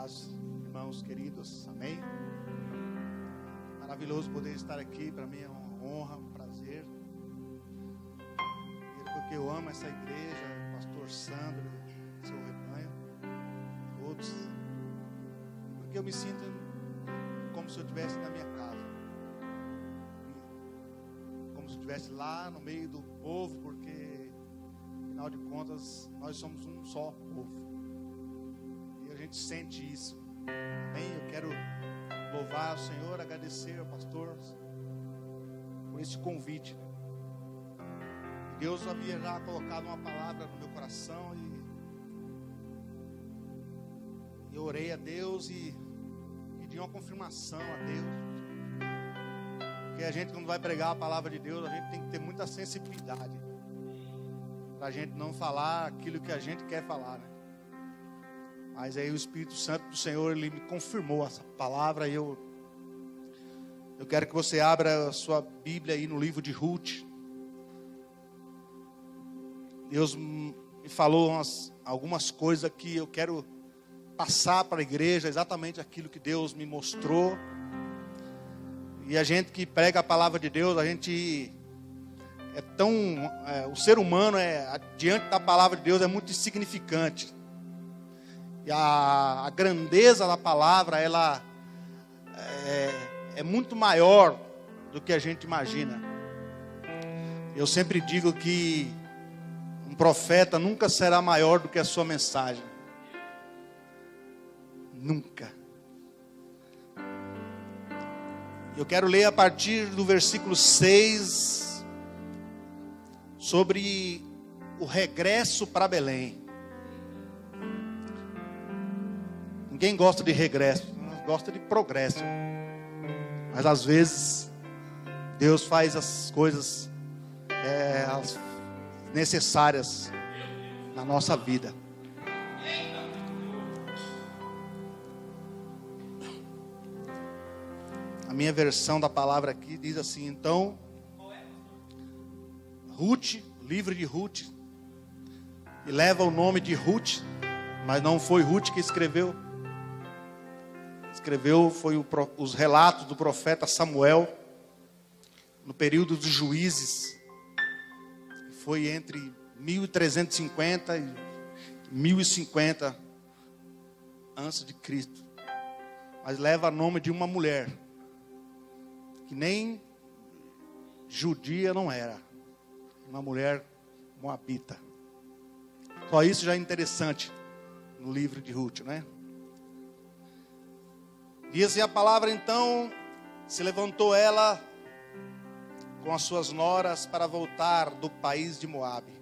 paz, irmãos queridos, amém? Maravilhoso poder estar aqui, para mim é uma honra, um prazer. Porque eu amo essa igreja, o pastor Sandro, seu rebanho, todos. Porque eu me sinto como se eu estivesse na minha casa. Como se eu estivesse lá no meio do povo, porque, afinal de contas, nós somos um só povo. E a gente sente isso. Amém? Eu quero louvar o Senhor, agradecer ao pastor por esse convite. Deus havia já colocado uma palavra no meu coração e eu orei a Deus e pedi uma confirmação a Deus. Porque a gente, quando vai pregar a palavra de Deus, a gente tem que ter muita sensibilidade para a gente não falar aquilo que a gente quer falar, né? Mas aí o Espírito Santo do Senhor, ele me confirmou essa palavra e eu quero que você abra a sua Bíblia aí no livro de Ruth. Deus me falou algumas coisas que eu quero passar para a igreja, exatamente aquilo que Deus me mostrou. E a gente que prega a palavra de Deus, a gente o ser humano diante da palavra de Deus é muito insignificante. E a grandeza da palavra, ela é muito maior do que a gente imagina. Eu sempre digo que um profeta nunca será maior do que a sua mensagem. Nunca. Eu quero ler a partir do versículo 6 sobre o regresso para Belém. Ninguém gosta de regresso, gosta de progresso. Mas às vezes Deus faz as coisas necessárias na nossa vida. A minha versão da palavra aqui diz assim: então, Ruth, livro de Ruth, e leva o nome de Ruth, mas não foi Ruth que escreveu. Foi os relatos do profeta Samuel, no período dos juízes, foi entre 1350 e 1050 antes de Cristo. Mas leva o nome de uma mulher que nem judia não era, uma mulher moabita. Só isso já é interessante no livro de Ruth, né? Diz a palavra: então se levantou ela com as suas noras para voltar do país de Moabe.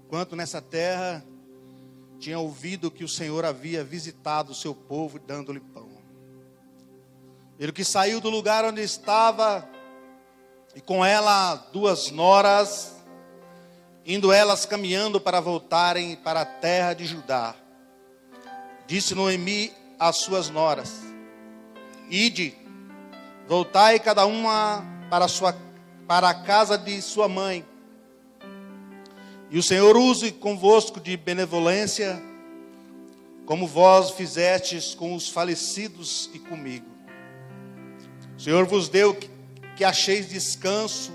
Enquanto nessa terra tinha ouvido que o Senhor havia visitado o seu povo dando-lhe pão. Ele que saiu do lugar onde estava, e com ela 2 noras, indo elas caminhando para voltarem para a terra de Judá. Disse Noemi às suas noras: ide, voltai cada uma para a casa de sua mãe. E o Senhor use convosco de benevolência, como vós fizestes com os falecidos e comigo. O Senhor vos deu que acheis descanso,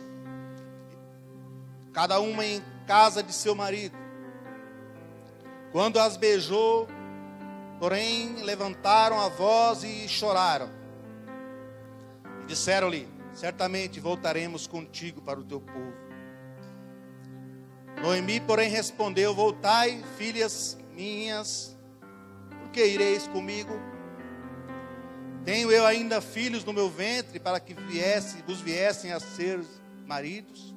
cada uma em casa de seu marido. Quando as beijou, porém levantaram a voz e choraram. E disseram-lhe: certamente voltaremos contigo para o teu povo. Noemi, porém, respondeu: voltai, filhas minhas, por que ireis comigo? Tenho eu ainda filhos no meu ventre, para que vos viessem a ser maridos?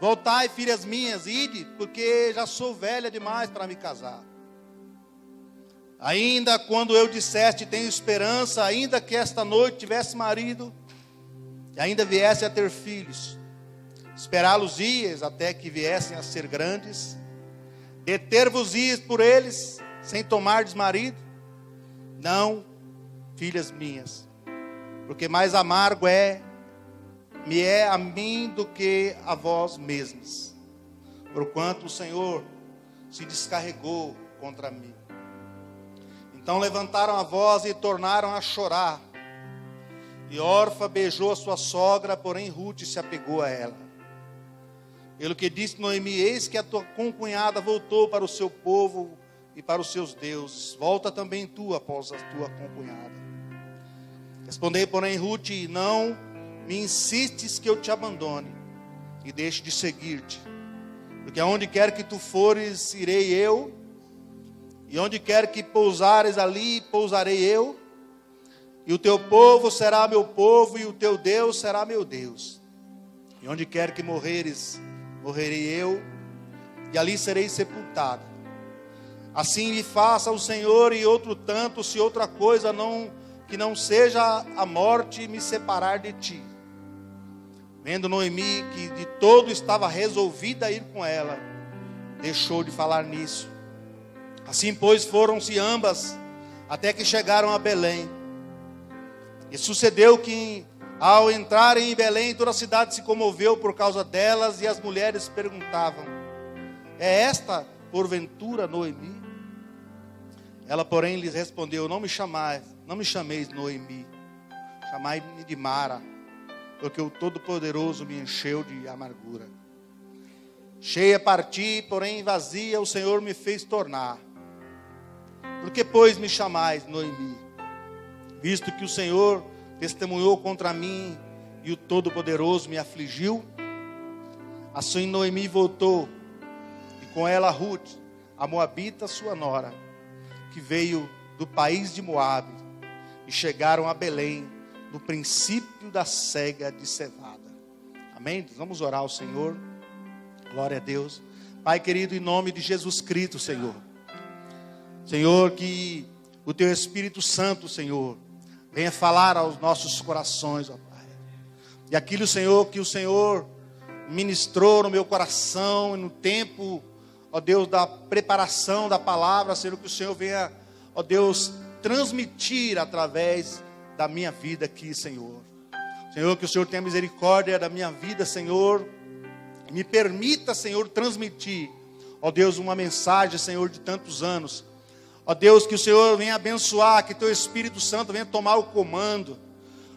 Voltai, filhas minhas, ide, porque já sou velha demais para me casar. Ainda quando eu disseste: tenho esperança, ainda que esta noite tivesse marido, e ainda viesse a ter filhos, esperá-los-ias até que viessem a ser grandes, deter-vos-ias por eles, sem tomardes marido? Não, filhas minhas, porque mais amargo me é a mim do que a vós mesmas, porquanto o Senhor se descarregou contra mim. Então levantaram a voz e tornaram a chorar. E Orfa beijou a sua sogra, porém Ruth se apegou a ela. Pelo que disse Noemi: eis que a tua concunhada voltou para o seu povo e para os seus deuses. Volta também tu após a tua concunhada. Respondeu, porém, Ruth: não me insistes que eu te abandone e deixe de seguir-te. Porque aonde quer que tu fores, irei eu. E onde quer que pousares, ali pousarei eu. E o teu povo será meu povo, e o teu Deus será meu Deus. E onde quer que morreres, morrerei eu, e ali serei sepultado. Assim me faça o Senhor, e outro tanto, se outra coisa que não seja a morte me separar de ti. Vendo Noemi que de todo estava resolvida a ir com ela, deixou de falar nisso. Assim, pois, foram-se ambas, até que chegaram a Belém. E sucedeu que, ao entrarem em Belém, toda a cidade se comoveu por causa delas, e as mulheres perguntavam: é esta, porventura, Noemi? Ela, porém, lhes respondeu: não me chameis Noemi, chamai-me de Mara, porque o Todo-Poderoso me encheu de amargura. Cheia parti, porém vazia o Senhor me fez tornar. Por que, pois, me chamais Noemi? Visto que o Senhor testemunhou contra mim e o Todo-Poderoso me afligiu. Assim Noemi voltou, e com ela Ruth, a moabita, sua nora, que veio do país de Moabe, e chegaram a Belém, no princípio da cega de cevada. Amém? Vamos orar ao Senhor. Glória a Deus. Pai querido, em nome de Jesus Cristo, Senhor. Senhor, que o Teu Espírito Santo, Senhor, venha falar aos nossos corações, ó Pai. E aquilo, Senhor, que o Senhor ministrou no meu coração, no tempo, ó Deus, da preparação da palavra, Senhor, que o Senhor venha, ó Deus, transmitir através da minha vida aqui, Senhor. Senhor, que o Senhor tenha misericórdia da minha vida, Senhor. Me permita, Senhor, transmitir, ó Deus, uma mensagem, Senhor, de tantos anos. Ó Deus, que o Senhor venha abençoar, que Teu Espírito Santo venha tomar o comando.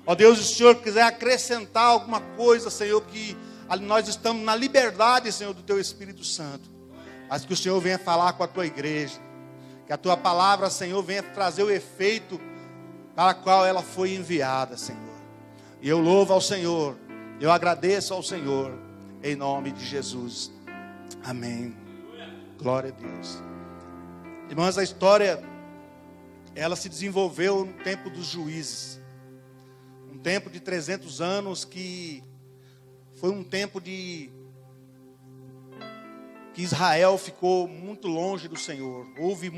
Ó Deus, se o Senhor quiser acrescentar alguma coisa, Senhor, que nós estamos na liberdade, Senhor, do Teu Espírito Santo. Mas que o Senhor venha falar com a Tua igreja. Que a Tua palavra, Senhor, venha trazer o efeito para o qual ela foi enviada, Senhor. E eu louvo ao Senhor, eu agradeço ao Senhor, em nome de Jesus. Amém. Glória a Deus. Irmãos, a história, ela se desenvolveu no tempo dos juízes. Um tempo de 300 anos que foi um tempo que Israel ficou muito longe do Senhor. Houve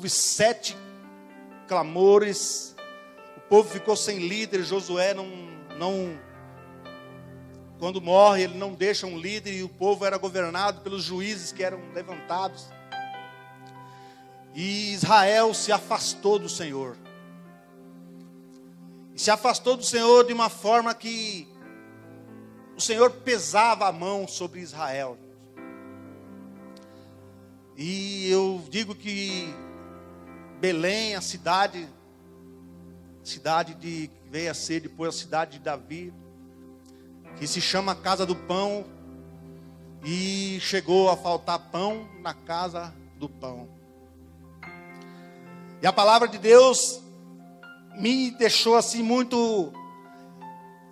7 clamores. O povo ficou sem líder. Josué quando morre, ele não deixa um líder, e o povo era governado pelos juízes que eram levantados. E Israel se afastou do Senhor. E se afastou do Senhor de uma forma que o Senhor pesava a mão sobre Israel. E eu digo que Belém, a cidade que veio a ser depois a cidade de Davi, que se chama Casa do Pão, e chegou a faltar pão na casa do pão. E a palavra de Deus me deixou assim muito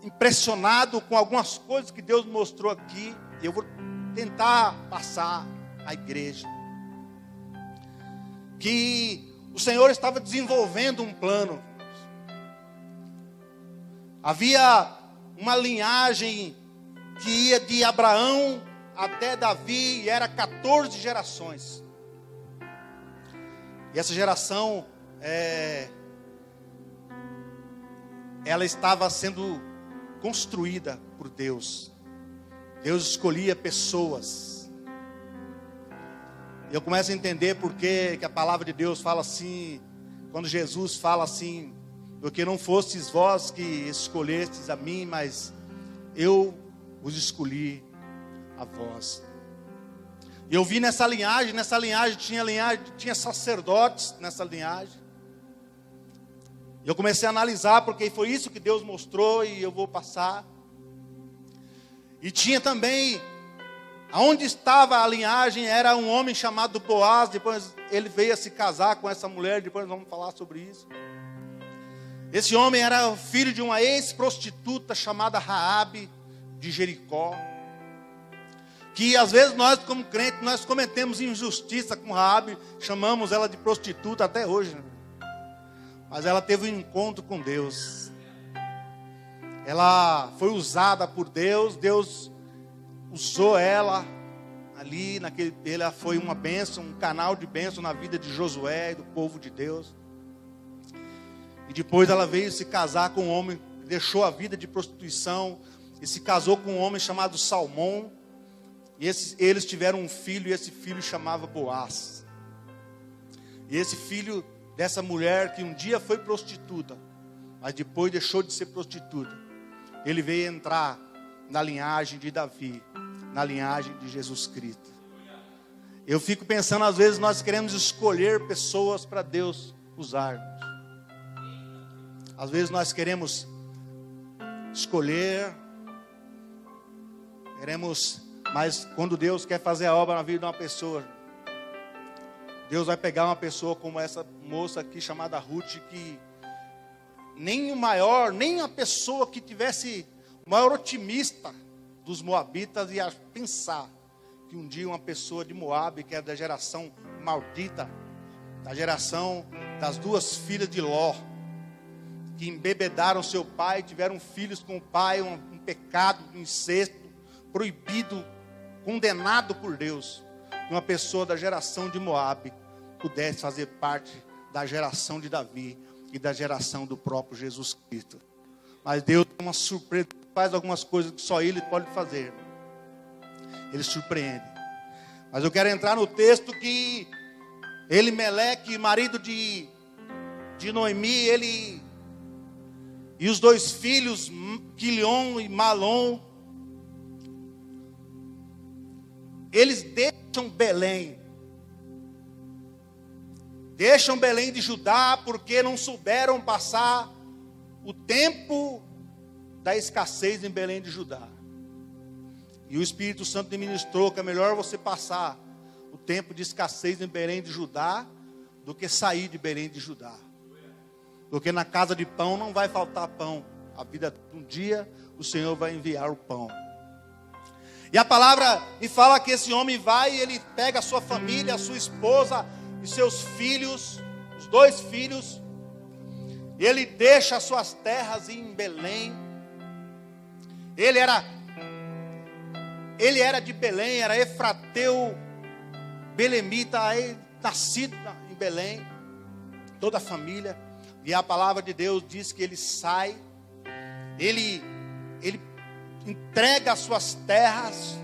impressionado com algumas coisas que Deus mostrou aqui. Eu vou tentar passar à igreja. Que o Senhor estava desenvolvendo um plano. Havia uma linhagem que ia de Abraão até Davi, e era 14 gerações. E essa geração, ela estava sendo construída por Deus. Deus escolhia pessoas. E eu começo a entender porque que a palavra de Deus fala assim, quando Jesus fala assim: porque não fostes vós que escolhestes a mim, mas eu os escolhi a vós. Eu vi nessa linhagem tinha sacerdotes nessa linhagem. Eu comecei a analisar, porque foi isso que Deus mostrou e eu vou passar. E tinha também, aonde estava a linhagem, era um homem chamado Boaz. Depois ele veio a se casar com essa mulher, depois vamos falar sobre isso. Esse homem era filho de uma ex-prostituta chamada Raabe de Jericó. Que às vezes nós, como crentes, nós cometemos injustiça com Raabe, chamamos ela de prostituta até hoje, né? Mas ela teve um encontro com Deus. Ela foi usada por Deus. Deus usou ela ali ela foi uma bênção, um canal de bênção na vida de Josué e do povo de Deus. E depois ela veio se casar com um homem, deixou a vida de prostituição e se casou com um homem chamado Salmão. E eles tiveram um filho, e esse filho chamava Boaz. E esse filho dessa mulher que um dia foi prostituta, mas depois deixou de ser prostituta, ele veio entrar na linhagem de Davi, na linhagem de Jesus Cristo. Eu fico pensando, às vezes nós queremos escolher pessoas para Deus usarmos. Às vezes nós queremos escolher, mas quando Deus quer fazer a obra na vida de uma pessoa, Deus vai pegar uma pessoa como essa moça aqui chamada Ruth, que nem a pessoa que tivesse o maior otimista dos moabitas ia pensar que um dia uma pessoa de Moabe, que é da geração maldita, da geração das duas filhas de Ló, que embebedaram seu pai, tiveram filhos com o pai, um pecado, um incesto, proibido, condenado por Deus, uma pessoa da geração de Moabe pudesse fazer parte da geração de Davi e da geração do próprio Jesus Cristo. Mas Deus tem uma surpresa, faz algumas coisas que só Ele pode fazer. Ele surpreende. Mas eu quero entrar no texto que Elimeleque, marido de Noemi, e os dois filhos, Quilion e Malom, eles deixam Belém. Deixam Belém de Judá porque não souberam passar o tempo da escassez em Belém de Judá. E o Espírito Santo me ministrou que é melhor você passar o tempo de escassez em Belém de Judá do que sair de Belém de Judá. Porque na casa de pão não vai faltar pão. A vida, um dia o Senhor vai enviar o pão. E a palavra me fala que esse homem vai e ele pega a sua família, a sua esposa e seus filhos, os dois filhos. E ele deixa as suas terras em Belém. Ele era de Belém, era efrateu, belemita, nascido em Belém, toda a família. E a palavra de Deus diz que ele sai, ele entrega as suas terras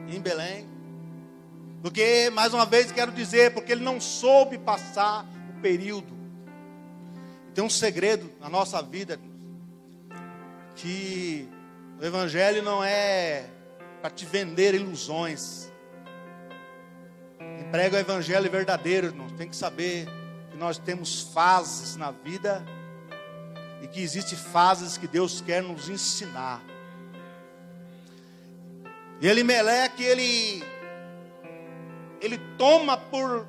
em Belém, porque, mais uma vez quero dizer, porque ele não soube passar o período. Tem um segredo na nossa vida, que o Evangelho não é para te vender ilusões. Quem prega o Evangelho verdadeiro, irmãos, tem que saber que nós temos fases na vida e que existem fases que Deus quer nos ensinar. E Elimeleque, ele toma por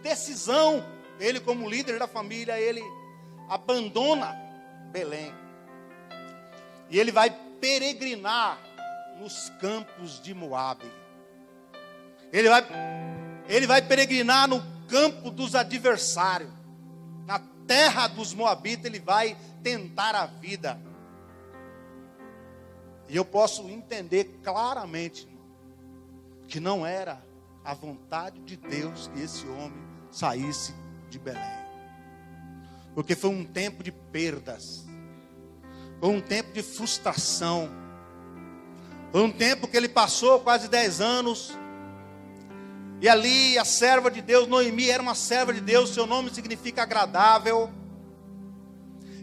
decisão, ele como líder da família, ele abandona Belém. E ele vai peregrinar nos campos de Moabe. Ele vai peregrinar no campo dos adversários. Na terra dos moabitas ele vai tentar a vida. E eu posso entender claramente que não era a vontade de Deus que esse homem saísse de Belém. Porque foi um tempo de perdas. Foi um tempo de frustração. Foi um tempo que ele passou quase 10 anos. E ali a serva de Deus, Noemi, era uma serva de Deus. Seu nome significa agradável.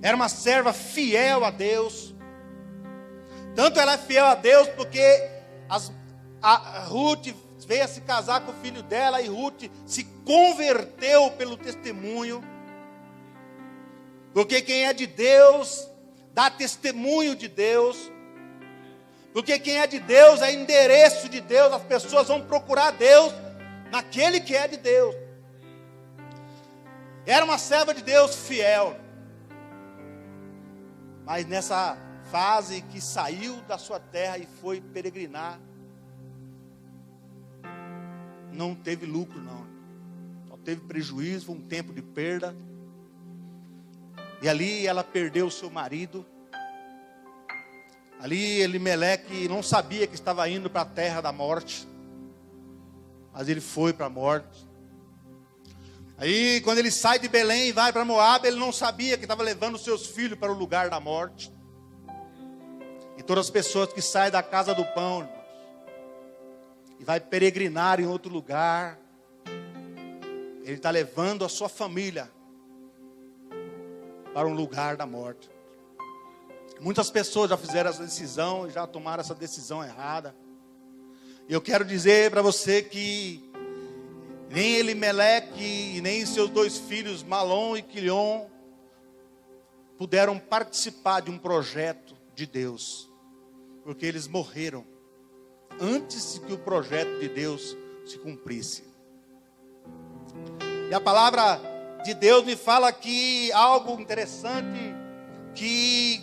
Era uma serva fiel a Deus. Tanto ela é fiel a Deus porque a Ruth veio a se casar com o filho dela, e Ruth se converteu pelo testemunho. Porque quem é de Deus dá testemunho de Deus. Porque quem é de Deus é endereço de Deus. As pessoas vão procurar Deus naquele que é de Deus. Era uma serva de Deus fiel. Mas nessa fase que saiu da sua terra e foi peregrinar, não teve lucro não. Só teve prejuízo, foi um tempo de perda. E ali ela perdeu o seu marido. Ali Elimeleque não sabia que estava indo para a terra da morte. Mas ele foi para a morte. Aí quando ele sai de Belém e vai para Moabe, ele não sabia que estava levando os seus filhos para o lugar da morte. E todas as pessoas que saem da casa do pão, irmãos, e vai peregrinar em outro lugar, ele está levando a sua família para um lugar da morte. Muitas pessoas já fizeram essa decisão e já tomaram essa decisão errada. E eu quero dizer para você que nem Elimeleque e nem seus dois filhos, Malom e Quilion, puderam participar de um projeto de Deus. Porque eles morreram antes que o projeto de Deus se cumprisse. E a palavra de Deus me fala aqui algo interessante, que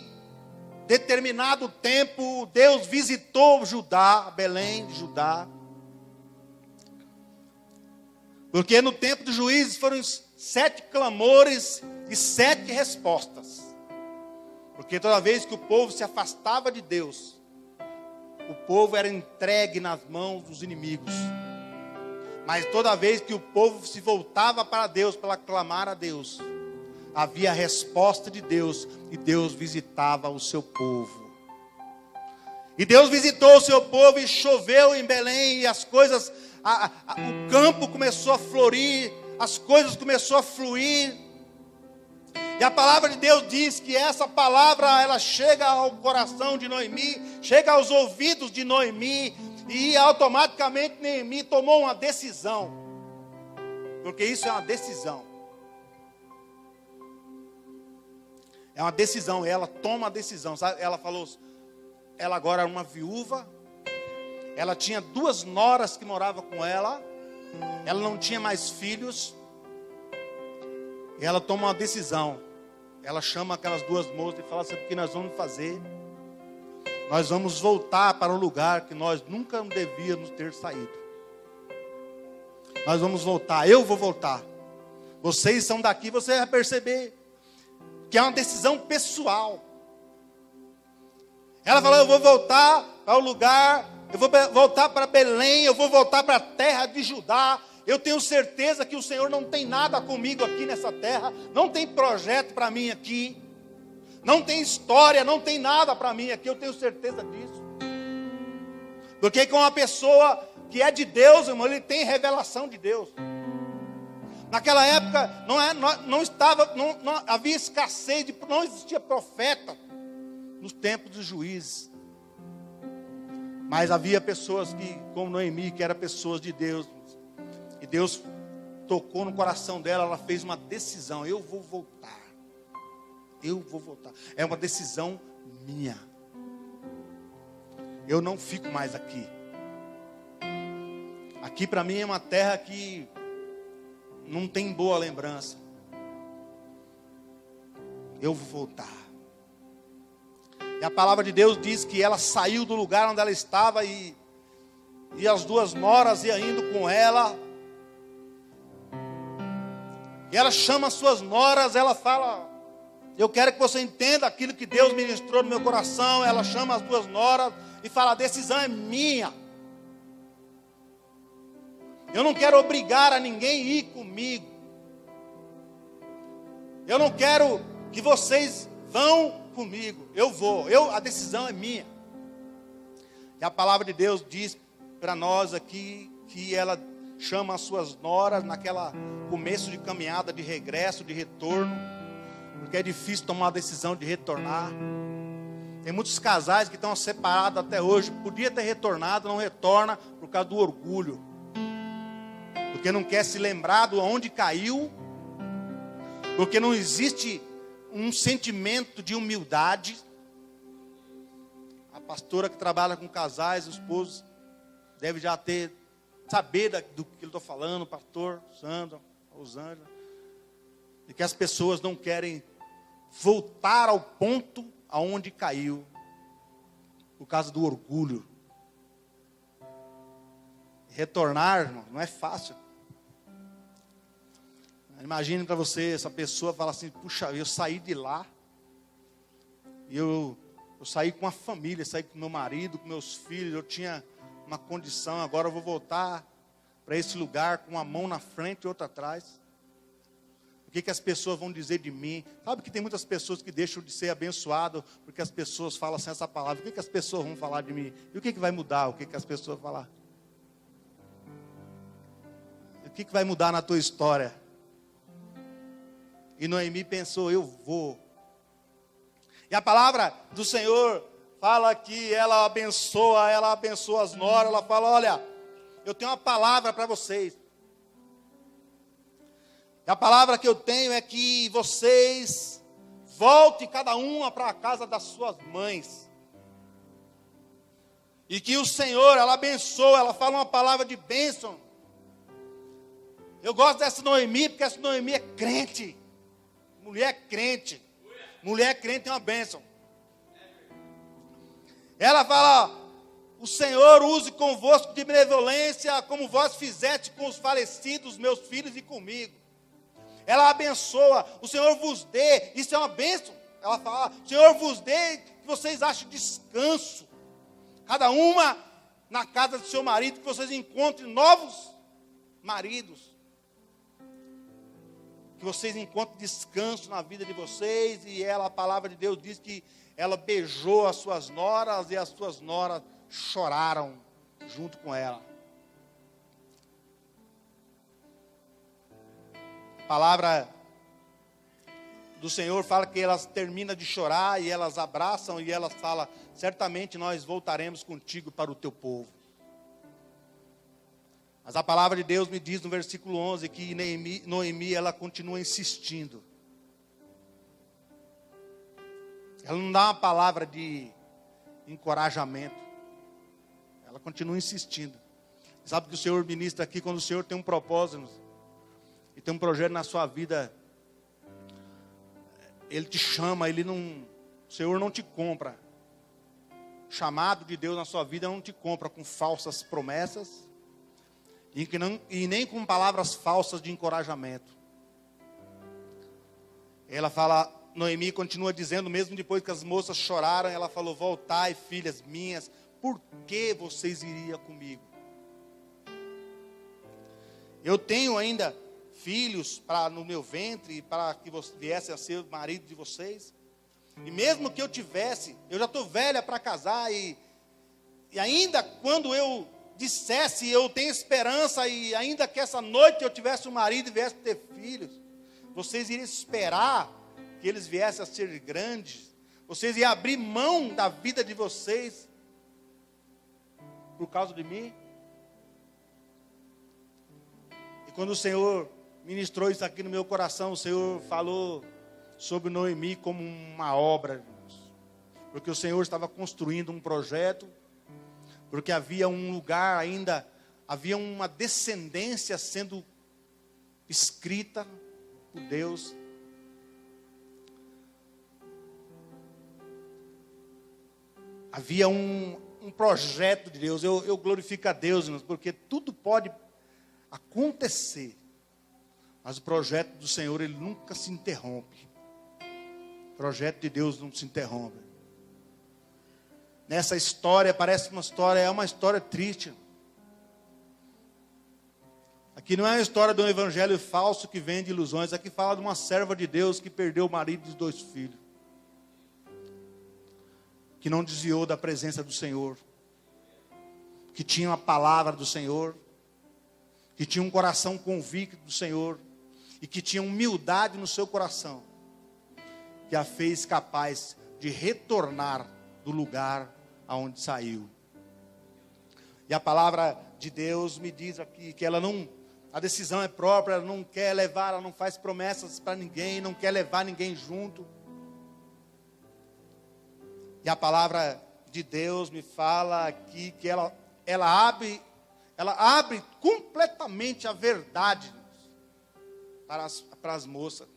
determinado tempo Deus visitou Judá, Belém de Judá. Porque no tempo dos juízes foram 7 clamores e 7 respostas. Porque toda vez que o povo se afastava de Deus, o povo era entregue nas mãos dos inimigos. Mas toda vez que o povo se voltava para Deus, para clamar a Deus, havia a resposta de Deus, e Deus visitava o seu povo. E Deus visitou o seu povo, e choveu em Belém, e as coisas, o campo começou a florir, as coisas começaram a fluir. E a palavra de Deus diz que essa palavra, ela chega ao coração de Noemi, chega aos ouvidos de Noemi, e automaticamente Noemi tomou uma decisão. Porque isso é uma decisão. É uma decisão, ela toma a decisão. Sabe? Ela falou, ela agora era uma viúva, ela tinha 2 noras que moravam com ela, ela não tinha mais filhos, e ela toma uma decisão. Ela chama aquelas 2 moças e fala assim: o que nós vamos fazer? Nós vamos voltar para o lugar que nós nunca devíamos ter saído. Nós vamos voltar, eu vou voltar. Vocês são daqui, você vai perceber que é uma decisão pessoal. Ela falou: eu vou voltar para o lugar, eu vou voltar para Belém, eu vou voltar para a terra de Judá. Eu tenho certeza que o Senhor não tem nada comigo aqui nessa terra, não tem projeto para mim aqui, não tem história, não tem nada para mim aqui, eu tenho certeza disso. Porque com uma pessoa que é de Deus, irmão, ele tem revelação de Deus. Naquela época não havia escassez, não existia profeta nos tempos dos juízes. Mas havia pessoas que, como Noemi, que eram pessoas de Deus. E Deus tocou no coração dela, ela fez uma decisão: eu vou voltar. Eu vou voltar. É uma decisão minha. Eu não fico mais aqui. Aqui para mim é uma terra que não tem boa lembrança. Eu vou voltar. E a palavra de Deus diz que ela saiu do lugar onde ela estava, e as 2 noras iam indo com ela. E ela chama as suas noras, ela fala: eu quero que você entenda aquilo que Deus ministrou no meu coração. Ela chama as 2 noras e fala: a decisão é minha. Eu não quero obrigar a ninguém a ir comigo. Eu não quero que vocês vão comigo. Eu vou, a decisão é minha. E a palavra de Deus diz para nós aqui que ela chama as suas noras naquela começo de caminhada, de regresso, de retorno, porque é difícil tomar uma decisão de retornar. Tem muitos casais que estão separados até hoje, podia ter retornado, não retorna por causa do orgulho. porque não quer se lembrar de onde caiu, porque não existe um sentimento de humildade. A pastora que trabalha com casais, os esposos, deve já saber do que eu estou falando, o pastor Sandro, Rosângela, de que as pessoas não querem voltar ao ponto aonde caiu, por causa do orgulho. Retornar, irmão, não é fácil. Imagine para você, essa pessoa fala assim, puxa, eu saí de lá, e eu saí com a família, saí com meu marido, com meus filhos, eu tinha uma condição, agora eu vou voltar para esse lugar com uma mão na frente e outra atrás. O que as pessoas vão dizer de mim? Sabe que tem muitas pessoas que deixam de ser abençoado porque as pessoas falam assim essa palavra. O que as pessoas vão falar de mim? E o que vai mudar? O que as pessoas vão falar? O que vai mudar na tua história? E Noemi pensou, eu vou. E a palavra do Senhor fala que ela abençoa as noras, ela fala, olha, eu tenho uma palavra para vocês. E a palavra que eu tenho é que vocês voltem cada uma para a casa das suas mães. E que o Senhor, ela abençoa, ela fala uma palavra de bênção. Eu gosto dessa Noemi, porque essa Noemi é crente. Mulher crente. Mulher crente tem uma bênção. Ela fala, o Senhor use convosco de benevolência, como vós fizeste com os falecidos, meus filhos e comigo. Ela abençoa, o Senhor vos dê, isso é uma bênção. Ela fala, o Senhor vos dê, que vocês achem descanso. Cada uma na casa do seu marido, que vocês encontrem novos maridos. Que vocês encontrem descanso na vida de vocês. E ela, a palavra de Deus diz que ela beijou as suas noras e as suas noras choraram junto com ela. A palavra do Senhor fala que elas terminam de chorar e elas abraçam e elas falam, certamente nós voltaremos contigo para o teu povo. Mas a palavra de Deus me diz no versículo 11 que Noemi ela continua insistindo. Ela não dá uma palavra de encorajamento. Ela continua insistindo. Sabe que o Senhor ministra aqui quando o Senhor tem um propósito e tem um projeto na sua vida. Ele te chama, o Senhor não te compra. O chamado de Deus na sua vida não te compra com falsas promessas. E nem com palavras falsas de encorajamento. Ela fala, Noemi continua dizendo, mesmo depois que as moças choraram, ela falou, voltai, filhas minhas, por que vocês iriam comigo? Eu tenho ainda filhos no meu ventre, para que viessem a ser o marido de vocês. E mesmo que eu tivesse, eu já estou velha para casar, e ainda quando eu dissesse, eu tenho esperança, e ainda que essa noite eu tivesse um marido e viesse ter filhos, vocês iriam esperar que eles viessem a ser grandes, vocês iam abrir mão da vida de vocês, por causa de mim? E quando o Senhor ministrou isso aqui no meu coração, o Senhor falou sobre Noemi como uma obra, porque o Senhor estava construindo um projeto, porque havia um lugar ainda, havia uma descendência sendo escrita por Deus. Havia um projeto de Deus. Eu glorifico a Deus, porque tudo pode acontecer, mas o projeto do Senhor, ele nunca se interrompe. O projeto de Deus não se interrompe. Nessa história, é uma história triste. Aqui não é uma história de um evangelho falso que vende ilusões. Aqui fala de uma serva de Deus que perdeu o marido e os 2 filhos. Que não desviou da presença do Senhor. Que tinha a palavra do Senhor. Que tinha um coração convicto do Senhor. E que tinha humildade no seu coração. Que a fez capaz de retornar do lugar aonde saiu. E a palavra de Deus me diz aqui que ela não, A decisão é própria, ela não quer levar, ela não faz promessas para ninguém, não quer levar ninguém junto. E a palavra de Deus me fala aqui que ela abre completamente a verdade para as moças.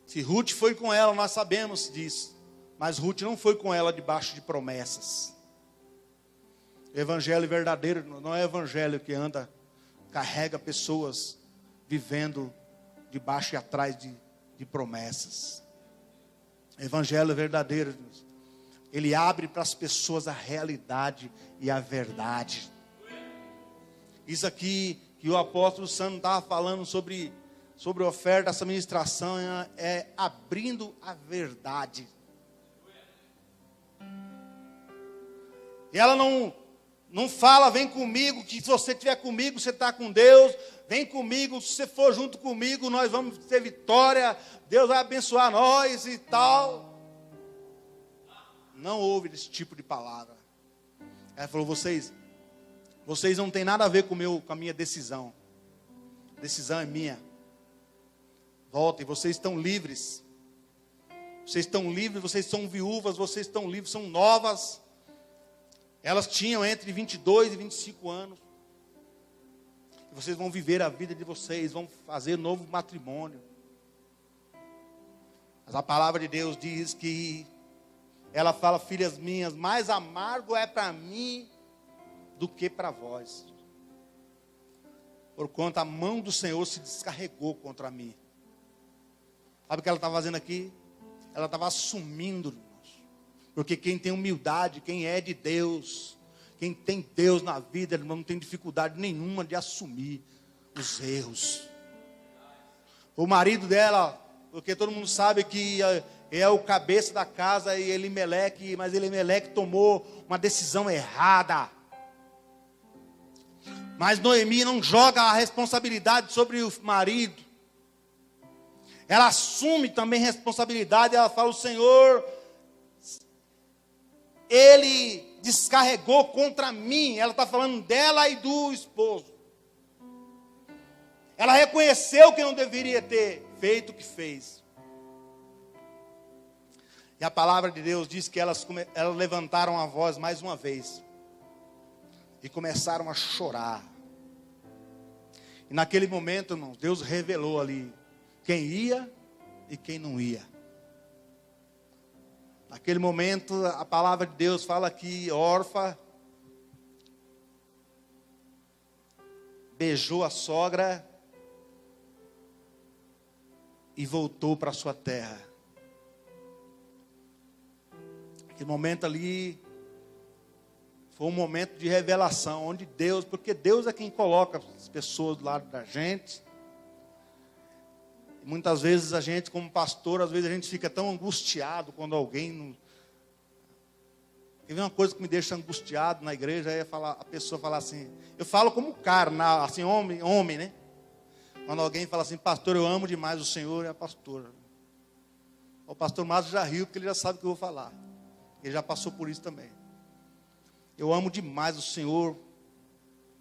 Se Ruth foi com ela, nós sabemos disso. Mas Ruth não foi com ela debaixo de promessas. O evangelho verdadeiro não é o evangelho que carrega pessoas vivendo debaixo e atrás de promessas. O evangelho verdadeiro, ele abre para as pessoas a realidade e a verdade. Isso aqui que o apóstolo Sandro estava falando sobre a oferta, essa ministração é abrindo a verdade. E ela não fala, vem comigo, que se você estiver comigo, você está com Deus. Vem comigo, se você for junto comigo, nós vamos ter vitória. Deus vai abençoar nós e tal. Não houve esse tipo de palavra. Ela falou, vocês não têm nada a ver com a minha decisão. A decisão é minha. Voltem, vocês estão livres. Vocês estão livres, vocês são viúvas, vocês estão livres, são novas. Elas tinham entre 22 e 25 anos. E vocês vão viver a vida de vocês, vão fazer novo matrimônio. Mas a palavra de Deus diz que ela fala, filhas minhas, mais amargo é para mim do que para vós. Porquanto a mão do Senhor se descarregou contra mim. Sabe o que ela estava fazendo aqui? Ela estava assumindo, irmãos. Porque quem tem humildade, quem é de Deus, quem tem Deus na vida, ele não tem dificuldade nenhuma de assumir os erros. O marido dela, porque todo mundo sabe que é o cabeça da casa e Elimeleque, mas Elimeleque tomou uma decisão errada. Mas Noemi não joga a responsabilidade sobre o marido. Ela assume também responsabilidade. Ela fala, o Senhor, Ele descarregou contra mim. Ela está falando dela e do esposo. Ela reconheceu que não deveria ter feito o que fez. E a palavra de Deus diz que elas levantaram a voz mais uma vez. E começaram a chorar. E naquele momento, irmãos, Deus revelou ali quem ia e quem não ia. Naquele momento, a palavra de Deus fala que Orfa beijou a sogra e voltou para sua terra. Aquele momento ali foi um momento de revelação, onde Deus, porque Deus é quem coloca as pessoas do lado da gente. Muitas vezes a gente, como pastor, às vezes a gente fica tão angustiado quando alguém não... Quer ver uma coisa que me deixa angustiado na igreja, é a pessoa falar assim, eu falo como cara, assim, homem, né? Quando alguém fala assim, pastor, eu amo demais o Senhor e a pastora. O pastor Márcio já riu, porque ele já sabe o que eu vou falar. Ele já passou por isso também. Eu amo demais o Senhor.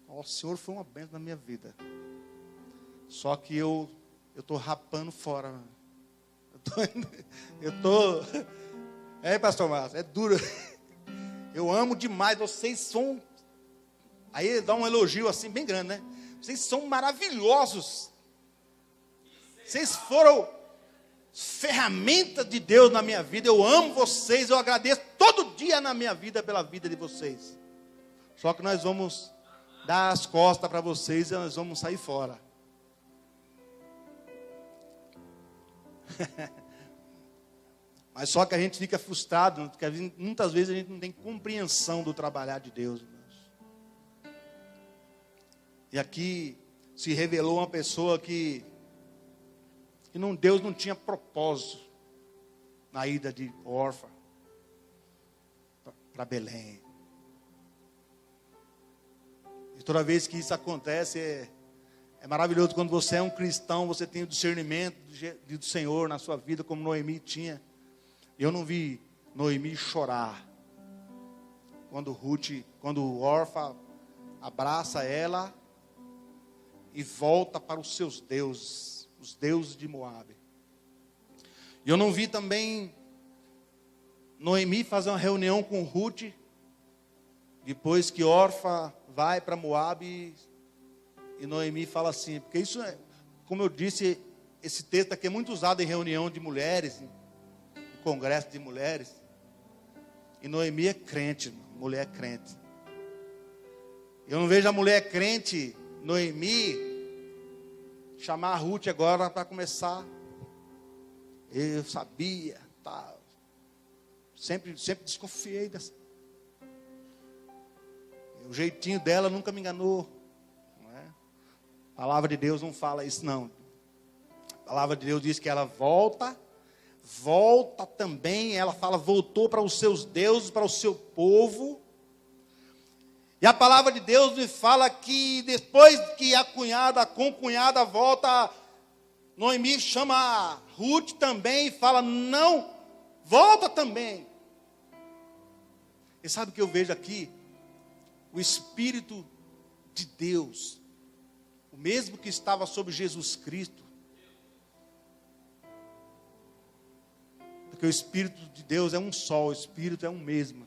O Senhor foi uma bênção na minha vida. Só que eu estou rapando fora. Pastor Márcio, é duro. Eu amo demais, vocês são... Aí ele dá um elogio assim, bem grande, né? Vocês são maravilhosos. Vocês foram ferramenta de Deus na minha vida. Eu amo vocês, eu agradeço todo dia na minha vida pela vida de vocês. Só que nós vamos dar as costas para vocês e nós vamos sair fora. Mas só que a gente fica frustrado, porque muitas vezes a gente não tem compreensão do trabalhar de Deus, irmãos. E aqui se revelou uma pessoa que Deus não tinha propósito na ida de Orfa para Belém. E toda vez que isso acontece, é maravilhoso quando você é um cristão, você tem o discernimento do Senhor na sua vida, como Noemi tinha. Eu não vi Noemi chorar quando Orfa abraça ela e volta para os seus deuses, os deuses de Moabe. E eu não vi também Noemi fazer uma reunião com Ruth, depois que Orfa vai para Moabe, e Noemi fala assim, porque isso é, como eu disse, esse texto aqui é muito usado em reunião de mulheres, em congresso de mulheres. E Noemi é crente, mulher crente. Eu não vejo a mulher crente, Noemi, chamar a Ruth agora para começar. Eu sabia, tá. Sempre desconfiei dessa. O jeitinho dela nunca me enganou. Não é? A palavra de Deus não fala isso, não. A palavra de Deus diz que ela volta também. Ela fala, voltou para os seus deuses, para o seu povo. E a palavra de Deus me fala que depois que a concunhada volta, Noemi chama a Ruth também e fala, não, volta também. E sabe o que eu vejo aqui? O Espírito de Deus, o mesmo que estava sobre Jesus Cristo, porque o Espírito de Deus é um só, o Espírito é um mesmo.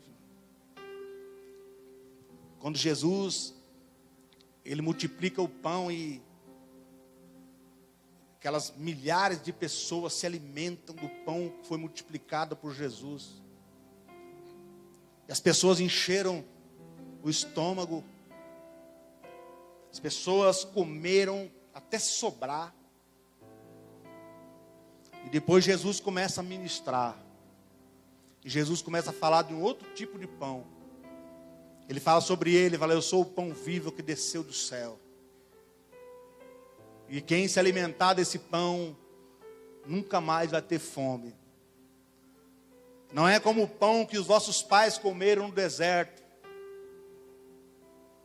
Quando Jesus, Ele multiplica o pão e aquelas milhares de pessoas se alimentam do pão que foi multiplicado por Jesus. E as pessoas encheram o estômago. As pessoas comeram até sobrar. E depois Jesus começa a ministrar. E Jesus começa a falar de um outro tipo de pão. Ele fala sobre ele, fala, eu sou o pão vivo que desceu do céu. E quem se alimentar desse pão, nunca mais vai ter fome. Não é como o pão que os vossos pais comeram no deserto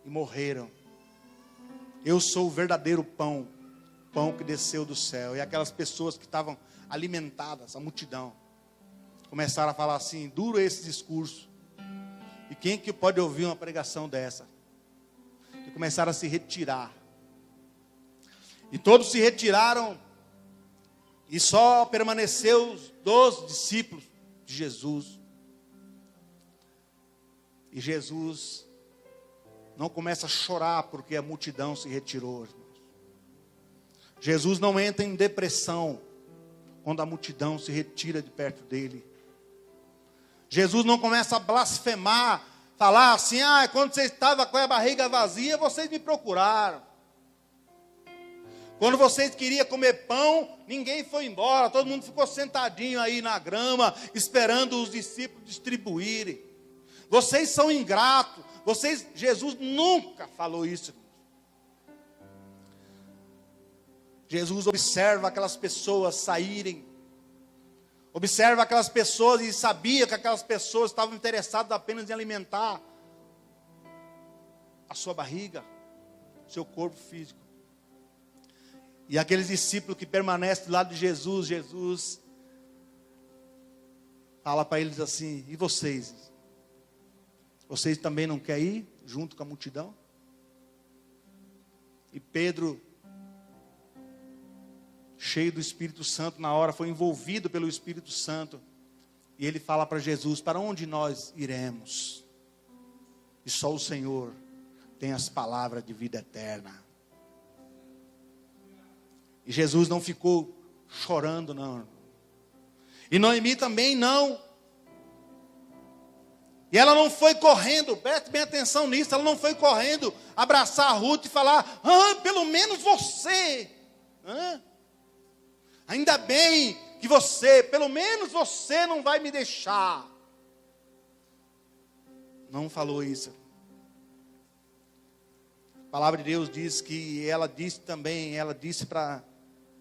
e morreram. Eu sou o verdadeiro pão, pão que desceu do céu. E aquelas pessoas que estavam alimentadas, a multidão, começaram a falar assim, duro esse discurso. E quem que pode ouvir uma pregação dessa? E começaram a se retirar. E todos se retiraram. E só permaneceu os 12 discípulos de Jesus. E Jesus não começa a chorar porque a multidão se retirou, irmãos. Jesus não entra em depressão quando a multidão se retira de perto dele. Jesus não começa a blasfemar, falar assim, quando você estava com a barriga vazia, vocês me procuraram. Quando vocês queriam comer pão, ninguém foi embora, todo mundo ficou sentadinho aí na grama, esperando os discípulos distribuírem. Vocês são ingratos, Jesus nunca falou isso. Jesus observa aquelas pessoas saírem, observa aquelas pessoas e sabia que aquelas pessoas estavam interessadas apenas em alimentar a sua barriga, o seu corpo físico. E aqueles discípulos que permanecem do lado de Jesus, Jesus fala para eles assim, e vocês? Vocês também não querem ir junto com a multidão? E Pedro, cheio do Espírito Santo, na hora foi envolvido pelo Espírito Santo. E ele fala para Jesus, para onde nós iremos? E só o Senhor tem as palavras de vida eterna. E Jesus não ficou chorando, não. E Noemi também não. E ela não foi correndo, preste bem atenção nisso, ela não foi correndo abraçar a Ruth e falar, pelo menos você. Ainda bem que você, pelo menos você não vai me deixar. Não falou isso. A palavra de Deus diz que ela disse para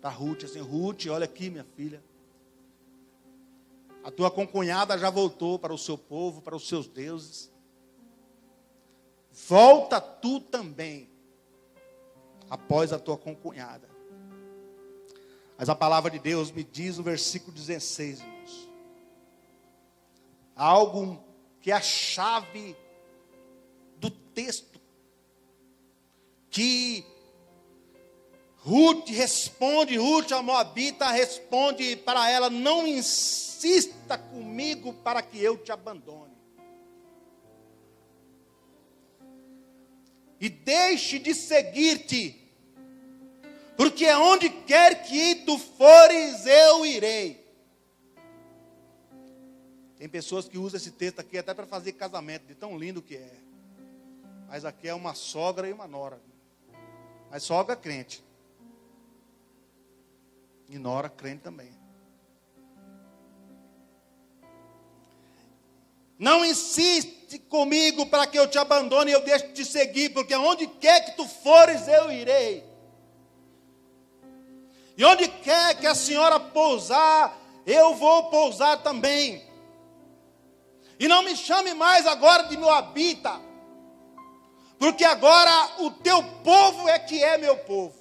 Ruth assim, Ruth, olha aqui minha filha. A tua concunhada já voltou para o seu povo, para os seus deuses. Volta tu também, após a tua concunhada. Mas a palavra de Deus me diz no versículo 16, irmãos, algo que é a chave do texto, que Ruth, a moabita, responde para ela: não insista comigo para que eu te abandone. E deixe de seguir-te, porque aonde quer que tu fores, eu irei. Tem pessoas que usam esse texto aqui até para fazer casamento, de tão lindo que é. Mas aqui é uma sogra e uma nora. Mas sogra crente. E nora crente também. Não insiste comigo para que eu te abandone e eu deixe de te seguir, porque aonde quer que tu fores, eu irei. E onde quer que a senhora pousar, eu vou pousar também. E não me chame mais agora de moabita, porque agora o teu povo é que é meu povo.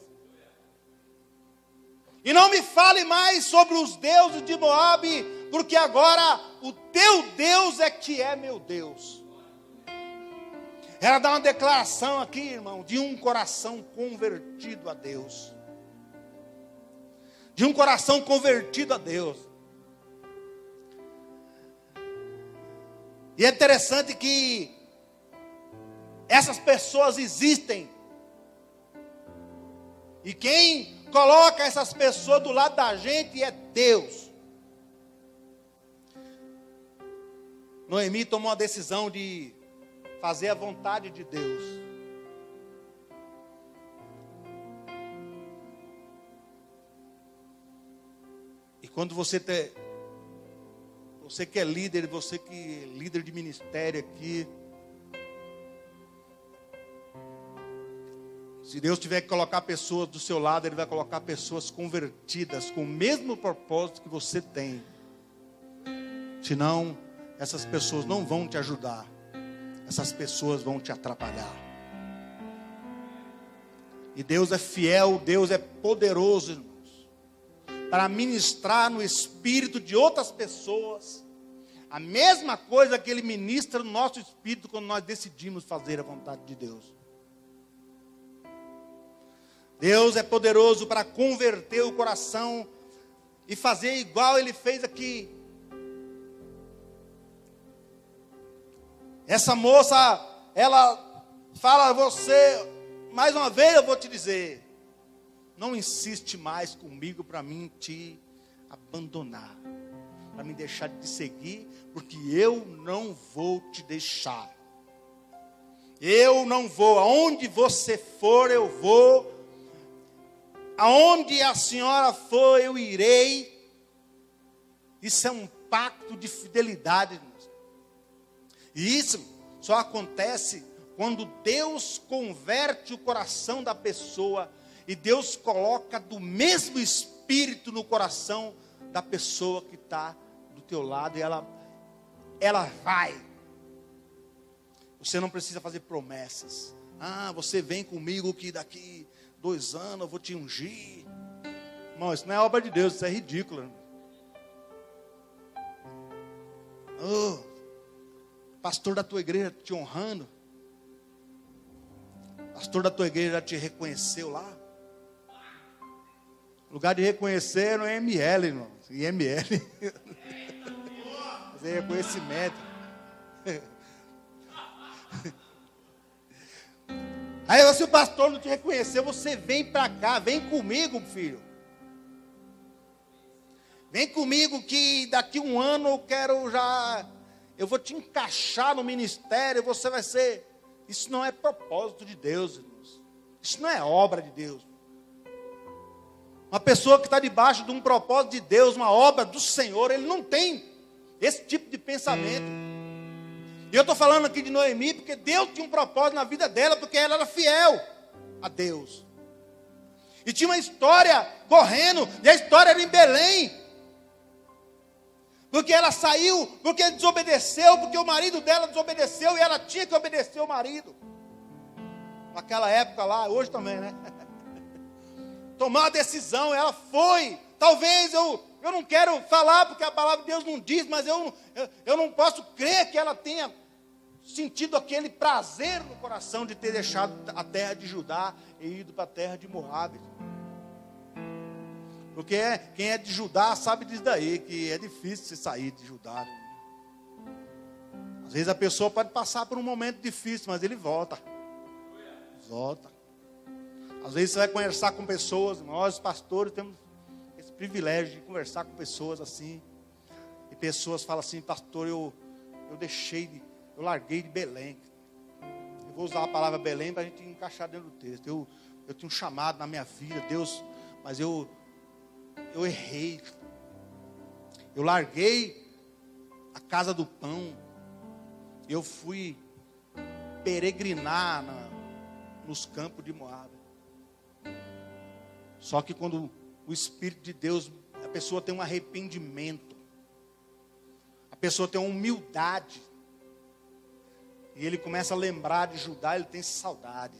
E não me fale mais sobre os deuses de Moabe, porque agora o teu Deus é que é meu Deus. Ela dá uma declaração aqui, irmão, de um coração convertido a Deus. De um coração convertido a Deus. E é interessante que essas pessoas existem. E quem coloca essas pessoas do lado da gente é Deus. Noemi tomou a decisão de fazer a vontade de Deus. E quando você que é líder, você que é líder de ministério aqui, se Deus tiver que colocar pessoas do seu lado, Ele vai colocar pessoas convertidas, com o mesmo propósito que você tem. Senão, essas pessoas não vão te ajudar. Essas pessoas vão te atrapalhar. E Deus é fiel, Deus é poderoso, irmãos, para ministrar no espírito de outras pessoas a mesma coisa que Ele ministra no nosso espírito quando nós decidimos fazer a vontade de Deus. Deus é poderoso para converter o coração e fazer igual Ele fez aqui. Essa moça, ela fala: você, mais uma vez eu vou te dizer, não insiste mais comigo para mim te abandonar, para me deixar de te seguir, porque eu não vou te deixar. Eu não vou, aonde você for eu vou, aonde a senhora for eu irei. Isso é um pacto de fidelidade, irmãos. E isso só acontece quando Deus converte o coração da pessoa e Deus coloca do mesmo espírito no coração da pessoa que está do teu lado, e ela vai. Você não precisa fazer promessas. Você vem comigo que daqui 2 anos eu vou te ungir. Irmão, isso não é obra de Deus, isso é ridículo. Pastor da tua igreja te honrando. Pastor da tua igreja já te reconheceu lá. Lugar de reconhecer não é ML, irmão. IML. Mas é reconhecimento. Aí se o pastor não te reconheceu, você vem para cá, vem comigo, filho. Vem comigo que daqui 1 ano eu vou te encaixar no ministério, você vai ser. Isso não é propósito de Deus, irmãos. Isso não é obra de Deus. Uma pessoa que está debaixo de um propósito de Deus, uma obra do Senhor, ele não tem esse tipo de pensamento. E eu estou falando aqui de Noemi, porque Deus tinha um propósito na vida dela, porque ela era fiel a Deus. E tinha uma história correndo, e a história era em Belém. Porque ela saiu, porque desobedeceu, porque o marido dela desobedeceu, e ela tinha que obedecer o marido. Naquela época lá, hoje também, né? Tomar a decisão, ela foi. Talvez eu não quero falar, porque a palavra de Deus não diz, mas eu não posso crer que ela tenha sentido aquele prazer no coração de ter deixado a terra de Judá e ido para a terra de Moabe. Porque quem é de Judá sabe disso daí, que é difícil você sair de Judá. Às vezes a pessoa pode passar por um momento difícil, mas ele volta. Volta. Às vezes você vai conversar com pessoas, nós pastores temos esse privilégio de conversar com pessoas assim. E pessoas falam assim, pastor, eu larguei de Belém. Eu vou usar a palavra Belém para a gente encaixar dentro do texto. Eu tinha um chamado na minha vida, Deus, mas eu errei. Eu larguei a casa do pão. Eu fui peregrinar nos campos de Moabe. Só que quando o Espírito de Deus, a pessoa tem um arrependimento, a pessoa tem uma humildade, e ele começa a lembrar de Judá, ele tem saudade.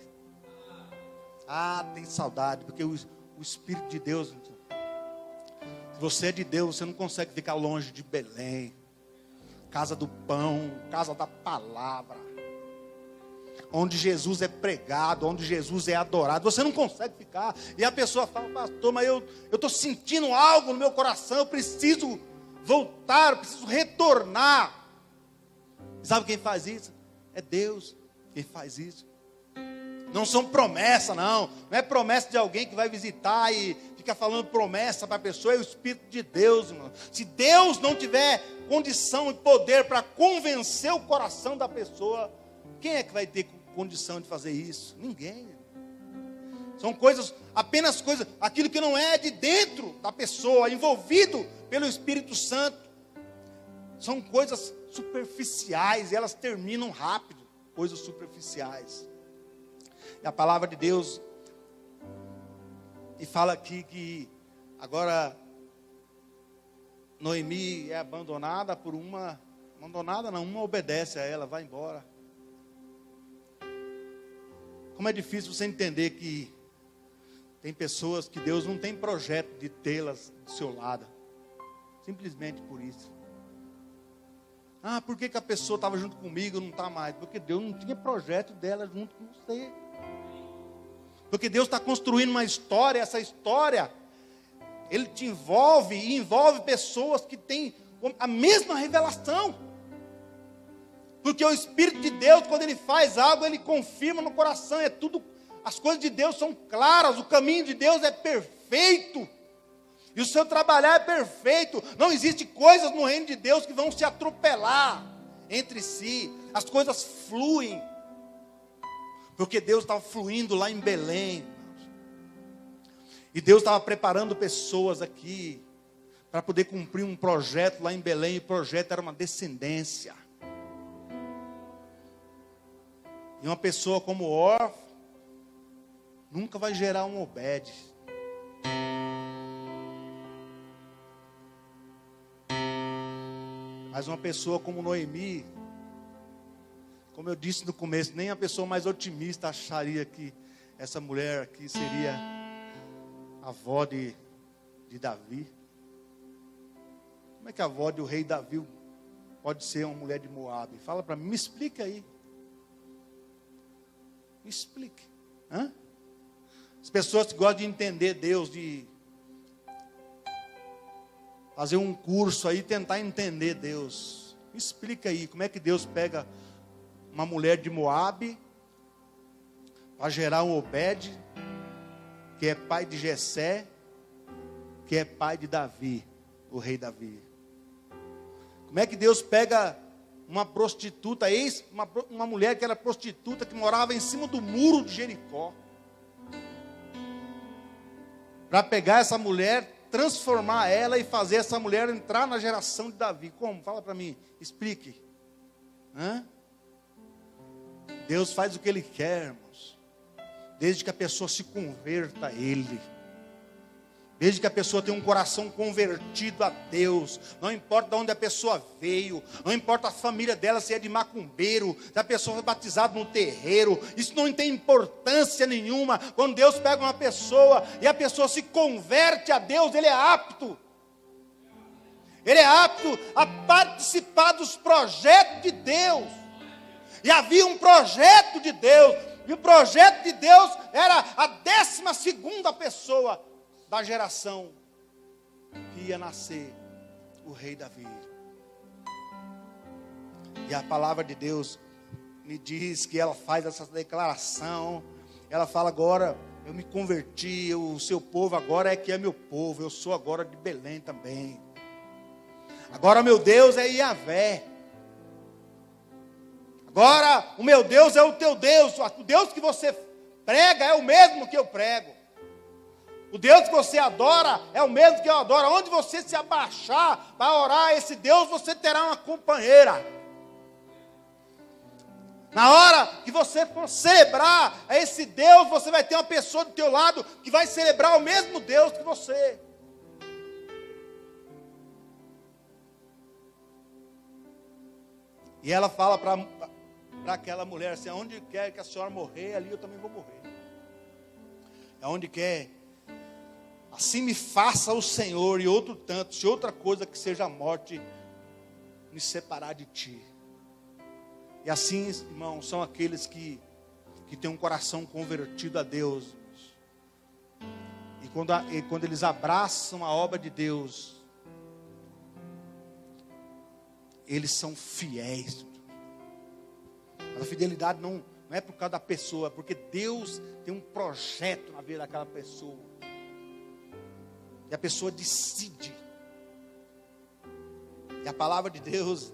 Tem saudade, porque o Espírito de Deus, se você é de Deus, você não consegue ficar longe de Belém, casa do pão, casa da palavra, onde Jesus é pregado, onde Jesus é adorado. Você não consegue ficar. E a pessoa fala, pastor, mas eu estou sentindo algo no meu coração, eu preciso voltar, eu preciso retornar. Sabe quem faz isso? É Deus quem faz isso. Não são promessas, não é promessa de alguém que vai visitar e fica falando promessa para a pessoa. É o Espírito de Deus, irmão. Se Deus não tiver condição e poder para convencer o coração da pessoa, quem é que vai ter condição de fazer isso? Ninguém. São coisas, apenas coisas, aquilo que não é de dentro da pessoa, envolvido pelo Espírito Santo. São coisas superficiais, e elas terminam rápido, coisas superficiais. E a palavra de Deus, e fala aqui que agora Noemi é abandonada por uma obedece a ela, vai embora. Como é difícil você entender que tem pessoas que Deus não tem projeto de tê-las do seu lado. Simplesmente por isso. Por que a pessoa estava junto comigo e não está mais? Porque Deus não tinha projeto dela junto com você. Porque Deus está construindo uma história, essa história, Ele te envolve e envolve pessoas que têm a mesma revelação. Porque o Espírito de Deus, quando Ele faz algo, Ele confirma no coração. É tudo, as coisas de Deus são claras, o caminho de Deus é perfeito. E o seu trabalhar é perfeito. Não existe coisas no reino de Deus que vão se atropelar entre si. As coisas fluem. Porque Deus estava fluindo lá em Belém. E Deus estava preparando pessoas aqui para poder cumprir um projeto lá em Belém. E o projeto era uma descendência. E uma pessoa como órfã nunca vai gerar um Obed. Mas uma pessoa como Noemi, como eu disse no começo, nem a pessoa mais otimista acharia que essa mulher aqui seria a avó de Davi. Como é que a avó do rei Davi pode ser uma mulher de Moabe? Fala para mim, me explica aí. Me explique. As pessoas que gostam de entender Deus, de fazer um curso aí, tentar entender Deus. Me explica aí, como é que Deus pega uma mulher de Moabe para gerar um Obed, que é pai de Jessé, que é pai de Davi, o rei Davi. Como é que Deus pega uma prostituta, uma mulher que era prostituta, que morava em cima do muro de Jericó, para pegar essa mulher, transformar ela e fazer essa mulher entrar na geração de Davi? Como? Fala para mim, explique. Deus faz o que Ele quer, irmãos, desde que a pessoa se converta a Ele. Desde que a pessoa tenha um coração convertido a Deus. Não importa de onde a pessoa veio. Não importa a família dela, se é de macumbeiro, se a pessoa foi batizada no terreiro. Isso não tem importância nenhuma. Quando Deus pega uma pessoa e a pessoa se converte a Deus, Ele é apto. Ele é apto a participar dos projetos de Deus. E havia um projeto de Deus. E o projeto de Deus era a 12ª pessoa da geração iria nascer o rei Davi. E a palavra de Deus me diz que ela faz essa declaração. Ela fala: agora eu me converti, o seu povo agora é que é meu povo, eu sou agora de Belém também. Agora meu Deus é Yahvé. Agora o meu Deus é o teu Deus. O Deus que você prega é o mesmo que eu prego. O Deus que você adora é o mesmo que eu adoro. Onde você se abaixar para orar a esse Deus, você terá uma companheira. Na hora que você for celebrar a esse Deus, você vai ter uma pessoa do teu lado que vai celebrar o mesmo Deus que você. E ela fala para aquela mulher assim: aonde quer que a senhora morrer, ali eu também vou morrer. Aonde quer, assim me faça o Senhor, e outro tanto, se outra coisa que seja a morte me separar de ti. E assim, irmãos, são aqueles que têm um coração convertido a Deus. E quando eles abraçam a obra de Deus, eles são fiéis. Mas a fidelidade não é por causa da pessoa, é porque Deus tem um projeto na vida daquela pessoa. E a pessoa decide. E a palavra de Deus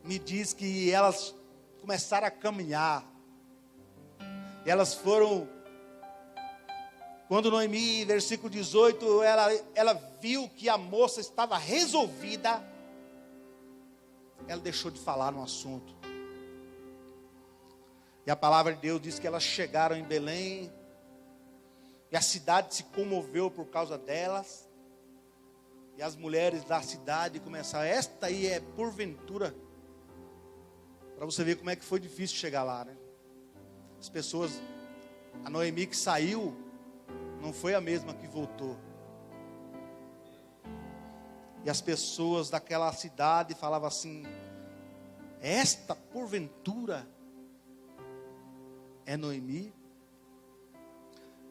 me diz que elas começaram a caminhar. E elas foram, quando Noemi, versículo 18, ela viu que a moça estava resolvida, ela deixou de falar no assunto. E a palavra de Deus diz que elas chegaram em Belém, e a cidade se comoveu por causa delas. E as mulheres da cidade começaram: esta aí é porventura. Para você ver como é que foi difícil chegar lá, né? As pessoas, a Noemi que saiu, não foi a mesma que voltou. E as pessoas daquela cidade falavam assim: esta porventura é Noemi?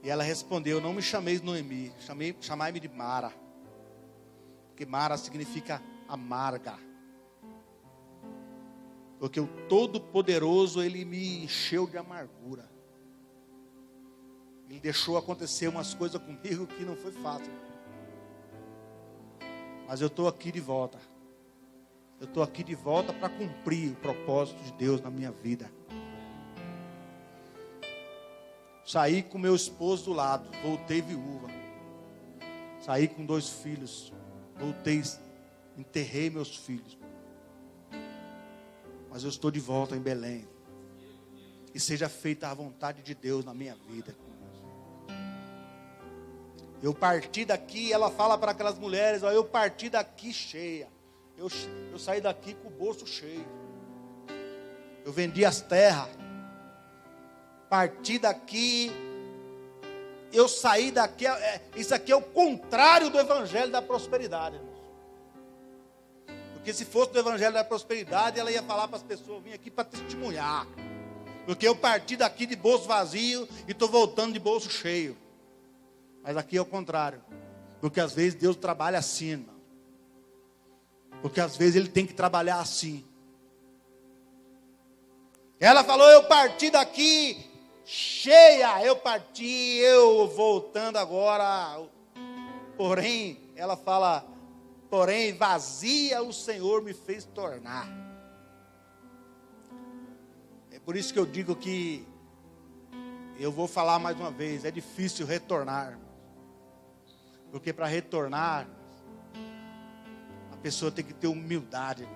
E ela respondeu: não me chameis Noemi, chamai-me de Mara. Porque Mara significa amarga. Porque o Todo-Poderoso, Ele me encheu de amargura. Ele deixou acontecer umas coisas comigo que não foi fácil. Mas eu estou aqui de volta. Eu estou aqui de volta para cumprir o propósito de Deus na minha vida. Saí com meu esposo do lado, voltei viúva. Saí com 2 filhos, voltei, enterrei meus filhos. Mas eu estou de volta em Belém. E seja feita a vontade de Deus na minha vida. Eu parti daqui, ela fala para aquelas mulheres: ó, eu parti daqui cheia. Eu saí daqui com o bolso cheio. Eu vendi as terras. Parti daqui. Eu saí daqui. Isso aqui é o contrário do evangelho da prosperidade, irmãos. Porque se fosse do evangelho da prosperidade, ela ia falar para as pessoas: eu vim aqui para testemunhar. Porque eu parti daqui de bolso vazio e estou voltando de bolso cheio. Mas aqui é o contrário. Porque às vezes Deus trabalha assim, irmão. Porque às vezes Ele tem que trabalhar assim. Ela falou: eu parti daqui cheia. Eu parti, eu voltando agora. Porém, ela fala: porém, vazia o Senhor me fez tornar. É por isso que eu digo que, eu vou falar mais uma vez, é difícil retornar. Porque para retornar, a pessoa tem que ter humildade.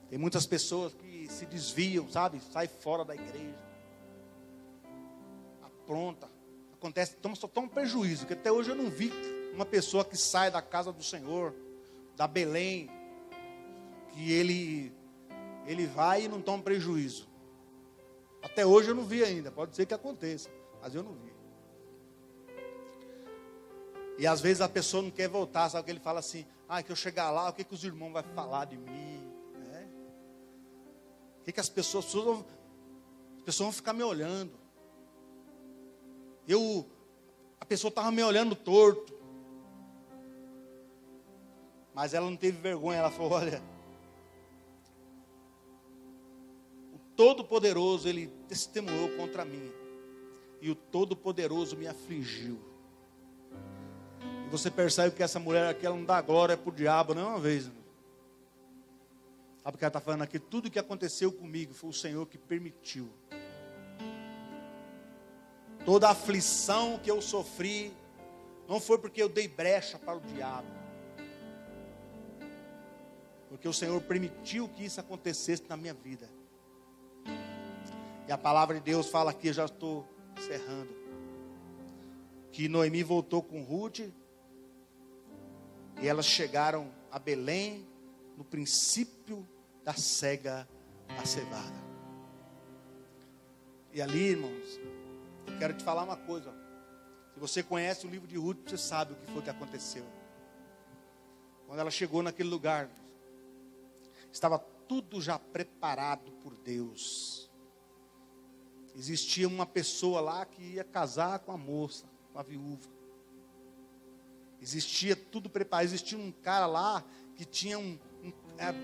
Tem muitas pessoas que se desviam, sabe? Sai fora da igreja. Apronta. Acontece, só toma um prejuízo. Que até hoje eu não vi uma pessoa que sai da casa do Senhor, da Belém, que ele vai e não toma prejuízo. Até hoje eu não vi ainda. Pode ser que aconteça, mas eu não vi. E às vezes a pessoa não quer voltar, sabe? Que ele fala assim: que eu chegar lá, o que os irmãos vão falar de mim? Né? O que as pessoas vão ficar me olhando? pessoa estava me olhando torto. Mas ela não teve vergonha, ela falou, olha, o Todo-Poderoso, Ele testemunhou contra mim. E o Todo-Poderoso me afligiu. E você percebe que essa mulher aqui, ela não dá glória para o diabo, não é uma vez. Sabe o que ela está falando aqui? Tudo que aconteceu comigo foi o Senhor que permitiu. Toda a aflição que eu sofri, não foi porque eu dei brecha para o diabo. Porque o Senhor permitiu que isso acontecesse na minha vida. E a palavra de Deus fala aqui, eu já estou encerrando, que Noemi voltou com Ruth, e elas chegaram a Belém, no princípio da cega da cevada. E ali, irmãos, eu quero te falar uma coisa. Se você conhece o livro de Ruth, você sabe o que foi que aconteceu. Quando ela chegou naquele lugar, estava tudo já preparado por Deus. Existia uma pessoa lá que ia casar com a moça, com a viúva. Existia tudo preparado. Existia um cara lá que tinha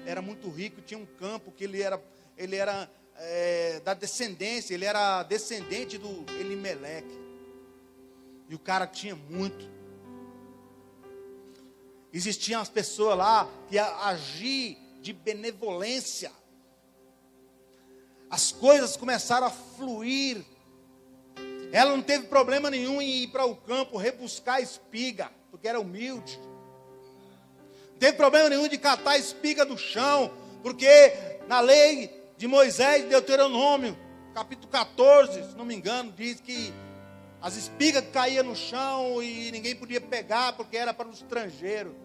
era muito rico, tinha um campo que ele era da descendência, ele era descendente do Elimeleque. E o cara tinha muito. Existiam as pessoas lá que agiam de benevolência. As coisas começaram a fluir. Ela não teve problema nenhum em ir para o campo rebuscar a espiga, porque era humilde. Não teve problema nenhum de catar a espiga do chão, porque na lei de Moisés, Deuteronômio, capítulo 14, se não me engano, diz que as espigas caíam no chão e ninguém podia pegar, porque era para o estrangeiro.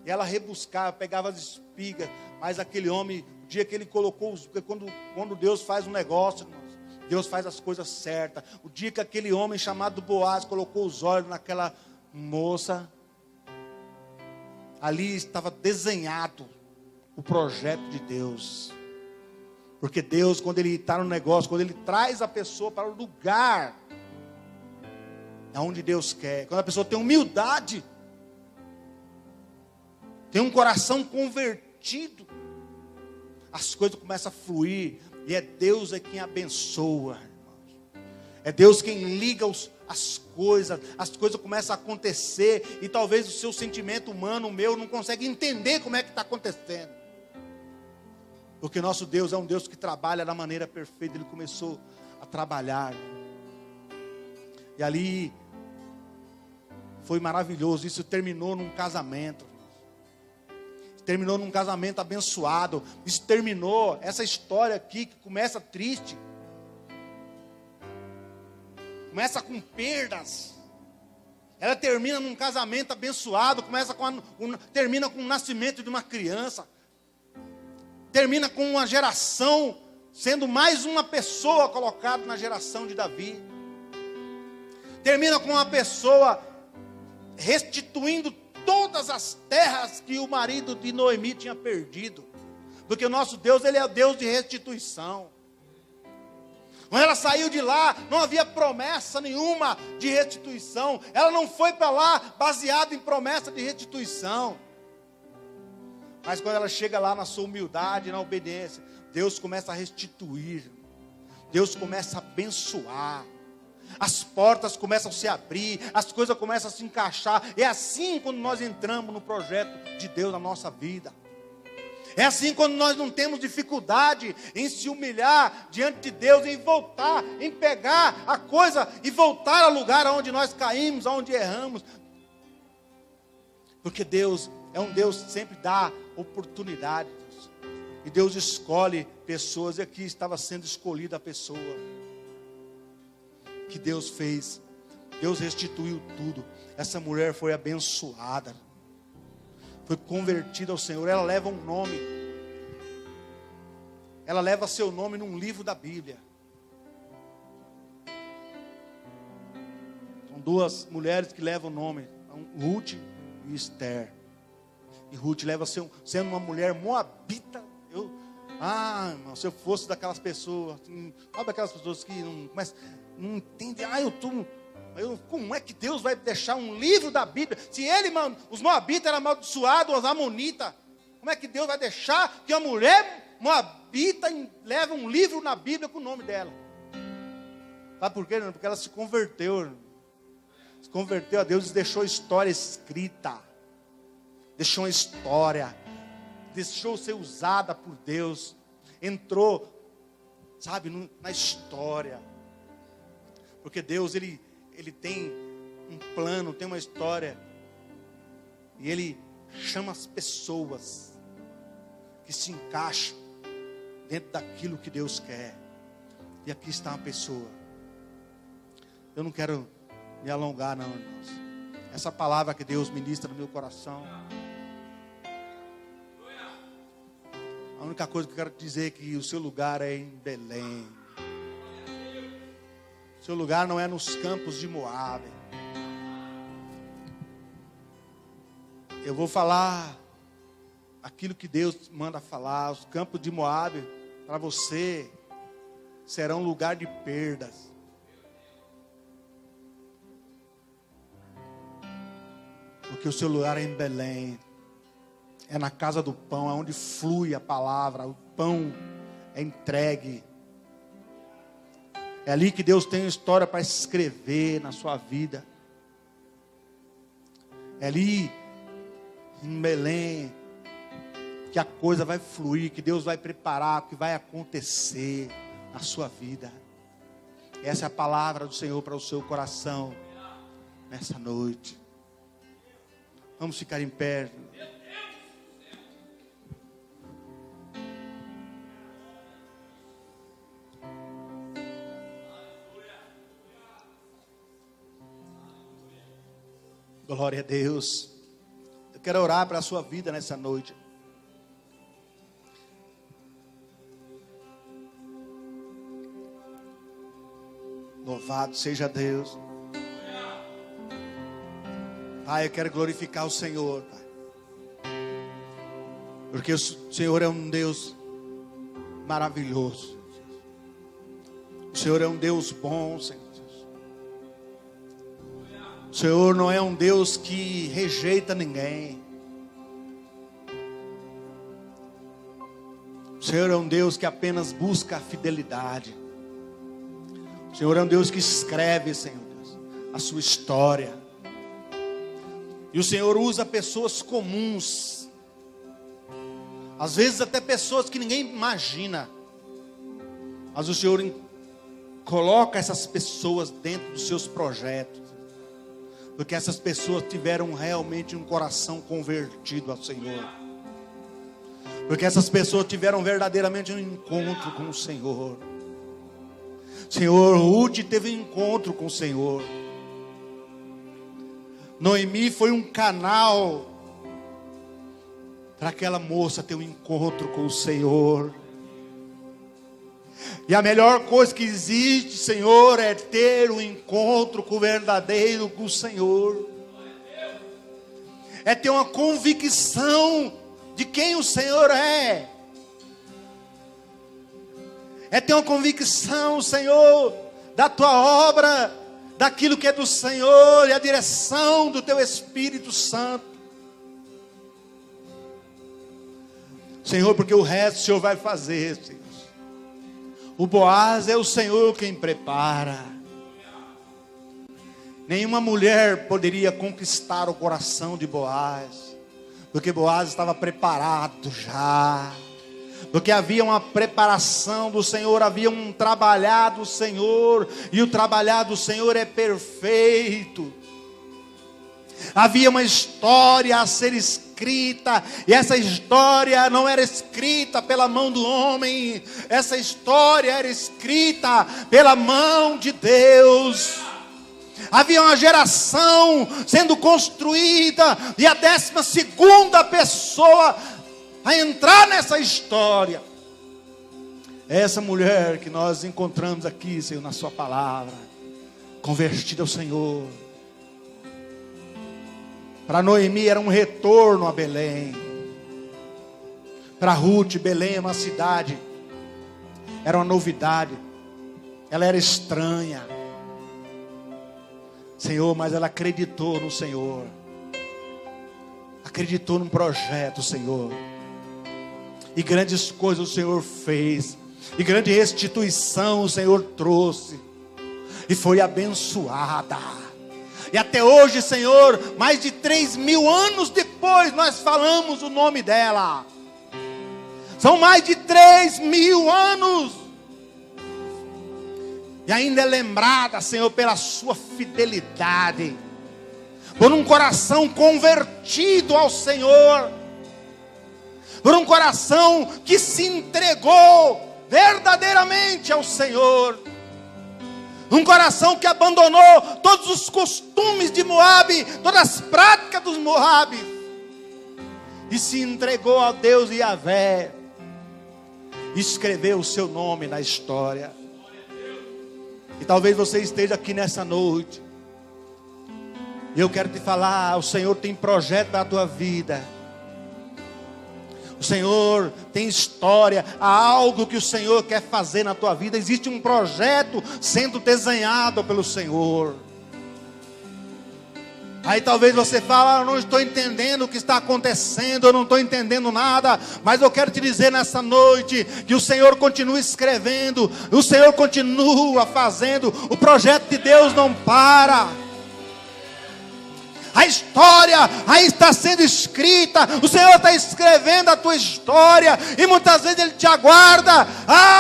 E ela rebuscava, pegava as espigas, mas aquele homem, o dia que ele colocou, porque quando Deus faz um negócio, irmãos, Deus faz as coisas certas. O dia que aquele homem chamado Boaz colocou os olhos naquela moça, ali estava desenhado o projeto de Deus. Porque Deus, quando Ele está no negócio, quando Ele traz a pessoa para o lugar onde Deus quer, quando a pessoa tem humildade, tem um coração convertido, as coisas começam a fluir, e é Deus quem abençoa, irmãos. É Deus quem liga as coisas começam a acontecer, e talvez o seu sentimento humano, o meu, não consegue entender como é que está acontecendo. Porque nosso Deus é um Deus que trabalha da maneira perfeita. Ele começou a trabalhar. E ali foi maravilhoso. Isso terminou num casamento. Terminou num casamento abençoado. Isso terminou, essa história aqui que começa triste. Começa com perdas. Ela termina num casamento abençoado. Termina com o nascimento de uma criança. Termina com uma geração, sendo mais uma pessoa colocada na geração de Davi. Termina com uma pessoa restituindo todas as terras que o marido de Noemi tinha perdido. Porque o nosso Deus, Ele é o Deus de restituição. Quando ela saiu de lá, não havia promessa nenhuma de restituição. Ela não foi para lá baseada em promessa de restituição. Mas quando ela chega lá na sua humildade, na obediência, Deus começa a restituir. Deus começa a abençoar. As portas começam a se abrir, as coisas começam a se encaixar. É assim quando nós entramos no projeto de Deus na nossa vida. É assim quando nós não temos dificuldade em se humilhar diante de Deus, em voltar, em pegar a coisa e voltar ao lugar onde nós caímos, onde erramos. Porque Deus é um Deus que sempre dá oportunidades. E Deus escolhe pessoas. E aqui estava sendo escolhida a pessoa que Deus fez. Deus restituiu tudo. Essa mulher foi abençoada. Foi convertida ao Senhor. Ela leva um nome. Ela leva seu nome num livro da Bíblia. São duas mulheres que levam o nome. Ruth e Esther. E Ruth leva sendo uma mulher moabita. Irmão, se eu fosse daquelas pessoas, sabe aquelas pessoas que não entendem, Como é que Deus vai deixar um livro da Bíblia? Se os moabitas eram amaldiçoados, os amonitas, como é que Deus vai deixar que a mulher moabita leve um livro na Bíblia com o nome dela? Sabe por quê? Porque ela se converteu. Se converteu a Deus e deixou a história escrita. Deixou uma história. Deixou ser usada por Deus. Entrou, sabe, na história. Porque Deus, Ele tem um plano, tem uma história. E Ele chama as pessoas que se encaixam dentro daquilo que Deus quer. E aqui está uma pessoa. Eu não quero me alongar, não, irmãos. Essa palavra que Deus ministra no meu coração. A única coisa que eu quero dizer é que o seu lugar é em Belém. O seu lugar não é nos campos de Moabe. Eu vou falar aquilo que Deus manda falar. Os campos de Moabe, para você, serão um lugar de perdas. Porque o seu lugar é em Belém. É na casa do pão, é onde flui a palavra. O pão é entregue. É ali que Deus tem uma história para escrever na sua vida. É ali, em Belém, que a coisa vai fluir, que Deus vai preparar, que vai acontecer na sua vida. Essa é a palavra do Senhor para o seu coração nessa noite. Vamos ficar em pé. Glória a Deus. Eu quero orar para a sua vida nessa noite. Louvado seja Deus. Pai, eu quero glorificar o Senhor, Pai. Porque o Senhor é um Deus maravilhoso. O Senhor é um Deus bom, Senhor. O Senhor não é um Deus que rejeita ninguém. O Senhor é um Deus que apenas busca a fidelidade. O Senhor é um Deus que escreve, Senhor Deus, a sua história. E o Senhor usa pessoas comuns. Às vezes até pessoas que ninguém imagina. Mas o Senhor coloca essas pessoas dentro dos seus projetos. Porque essas pessoas tiveram realmente um coração convertido ao Senhor. Porque essas pessoas tiveram verdadeiramente um encontro com o Senhor. Senhor, Ruth teve um encontro com o Senhor. Noemi foi um canal para aquela moça ter um encontro com o Senhor. E a melhor coisa que existe, Senhor, é ter um encontro com o verdadeiro, com o Senhor. É ter uma convicção de quem o Senhor é. É ter uma convicção, Senhor, da tua obra, daquilo que é do Senhor e a direção do teu Espírito Santo. Senhor, porque o resto o Senhor vai fazer, Senhor. O Boaz é o Senhor quem prepara. Nenhuma mulher poderia conquistar o coração de Boaz, porque Boaz estava preparado já. Porque havia uma preparação do Senhor, havia um trabalhar do Senhor, e o trabalhar do Senhor é perfeito. Havia uma história a ser escrita, e essa história não era escrita pela mão do homem, essa história era escrita pela mão de Deus. Havia uma geração sendo construída, e a 12ª pessoa a entrar nessa história é essa mulher que nós encontramos aqui, Senhor, na sua palavra, convertida ao Senhor. Para Noemi era um retorno a Belém. Para Ruth, Belém é uma cidade, era uma novidade, ela era estranha. Senhor, mas ela acreditou no Senhor. Acreditou num projeto, Senhor. E grandes coisas o Senhor fez. E grande restituição o Senhor trouxe. E foi abençoada. E até hoje, Senhor, mais de 3.000 anos depois, nós falamos o nome dela. São mais de 3.000 anos. E ainda é lembrada, Senhor, pela sua fidelidade. Por um coração convertido ao Senhor. Por um coração que se entregou verdadeiramente ao Senhor. Um coração que abandonou todos os costumes de Moabe, todas as práticas dos Moabes, e se entregou a Deus Yahvé. Escreveu o seu nome na história. E talvez você esteja aqui nessa noite. E eu quero te falar, o Senhor tem projeto para a tua vida. O Senhor tem história, há algo que o Senhor quer fazer na tua vida. Existe um projeto sendo desenhado pelo Senhor. Aí talvez você fale, eu não estou entendendo o que está acontecendo, eu não estou entendendo nada. Mas eu quero te dizer nessa noite, que o Senhor continua escrevendo, o Senhor continua fazendo, o projeto de Deus não para. A história aí está sendo escrita. O Senhor está escrevendo a tua história. E muitas vezes Ele te aguarda.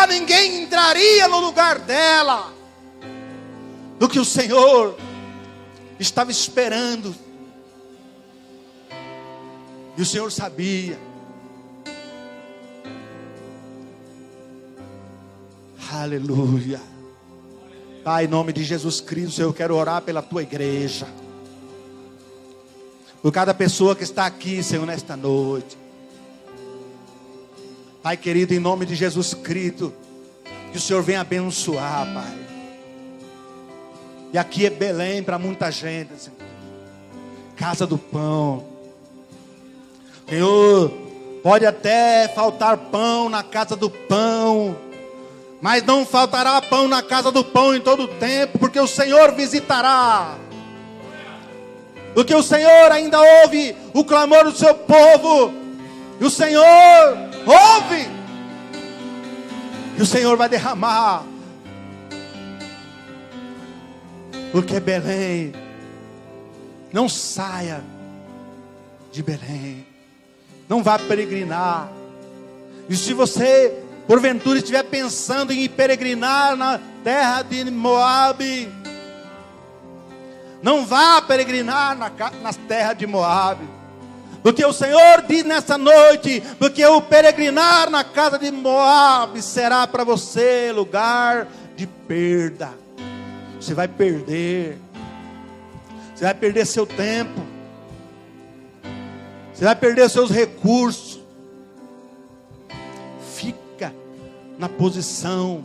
Ninguém entraria no lugar dela. Do que o Senhor estava esperando. E o Senhor sabia. Aleluia. Pai, em nome de Jesus Cristo, eu quero orar pela tua igreja. Por cada pessoa que está aqui, Senhor, nesta noite. Pai querido, em nome de Jesus Cristo, que o Senhor venha abençoar, Pai. E aqui é Belém para muita gente, Senhor. Casa do pão. Senhor, pode até faltar pão na casa do pão, mas não faltará pão na casa do pão em todo o tempo, porque o Senhor visitará. Porque o Senhor ainda ouve o clamor do seu povo. E o Senhor ouve. E o Senhor vai derramar. Porque Belém, não saia de Belém. Não vá peregrinar. E se você, porventura, estiver pensando em peregrinar na terra de Moabe, não vá peregrinar na terra de Moabe. Porque o Senhor diz nessa noite, porque o peregrinar na casa de Moabe será para você lugar de perda. Você vai perder. Você vai perder seu tempo. Você vai perder seus recursos. Fica na posição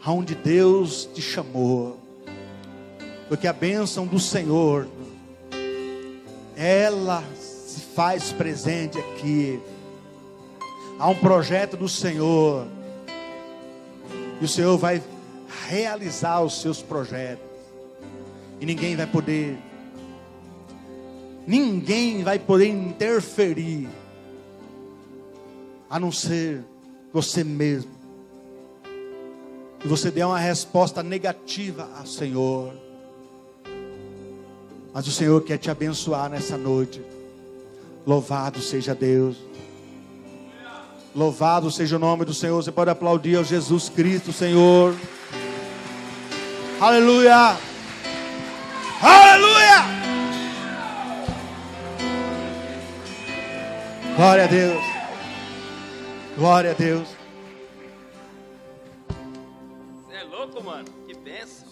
onde Deus te chamou. Porque a bênção do Senhor, ela se faz presente aqui. Há um projeto do Senhor. E o Senhor vai realizar os seus projetos. E ninguém vai poder interferir, a não ser você mesmo. E você der uma resposta negativa ao Senhor. Mas o Senhor quer te abençoar nessa noite. Louvado seja Deus. Louvado seja o nome do Senhor. Você pode aplaudir ao Jesus Cristo, Senhor. Aleluia. Aleluia. Glória a Deus. Glória a Deus. Você é louco, mano. Que benção.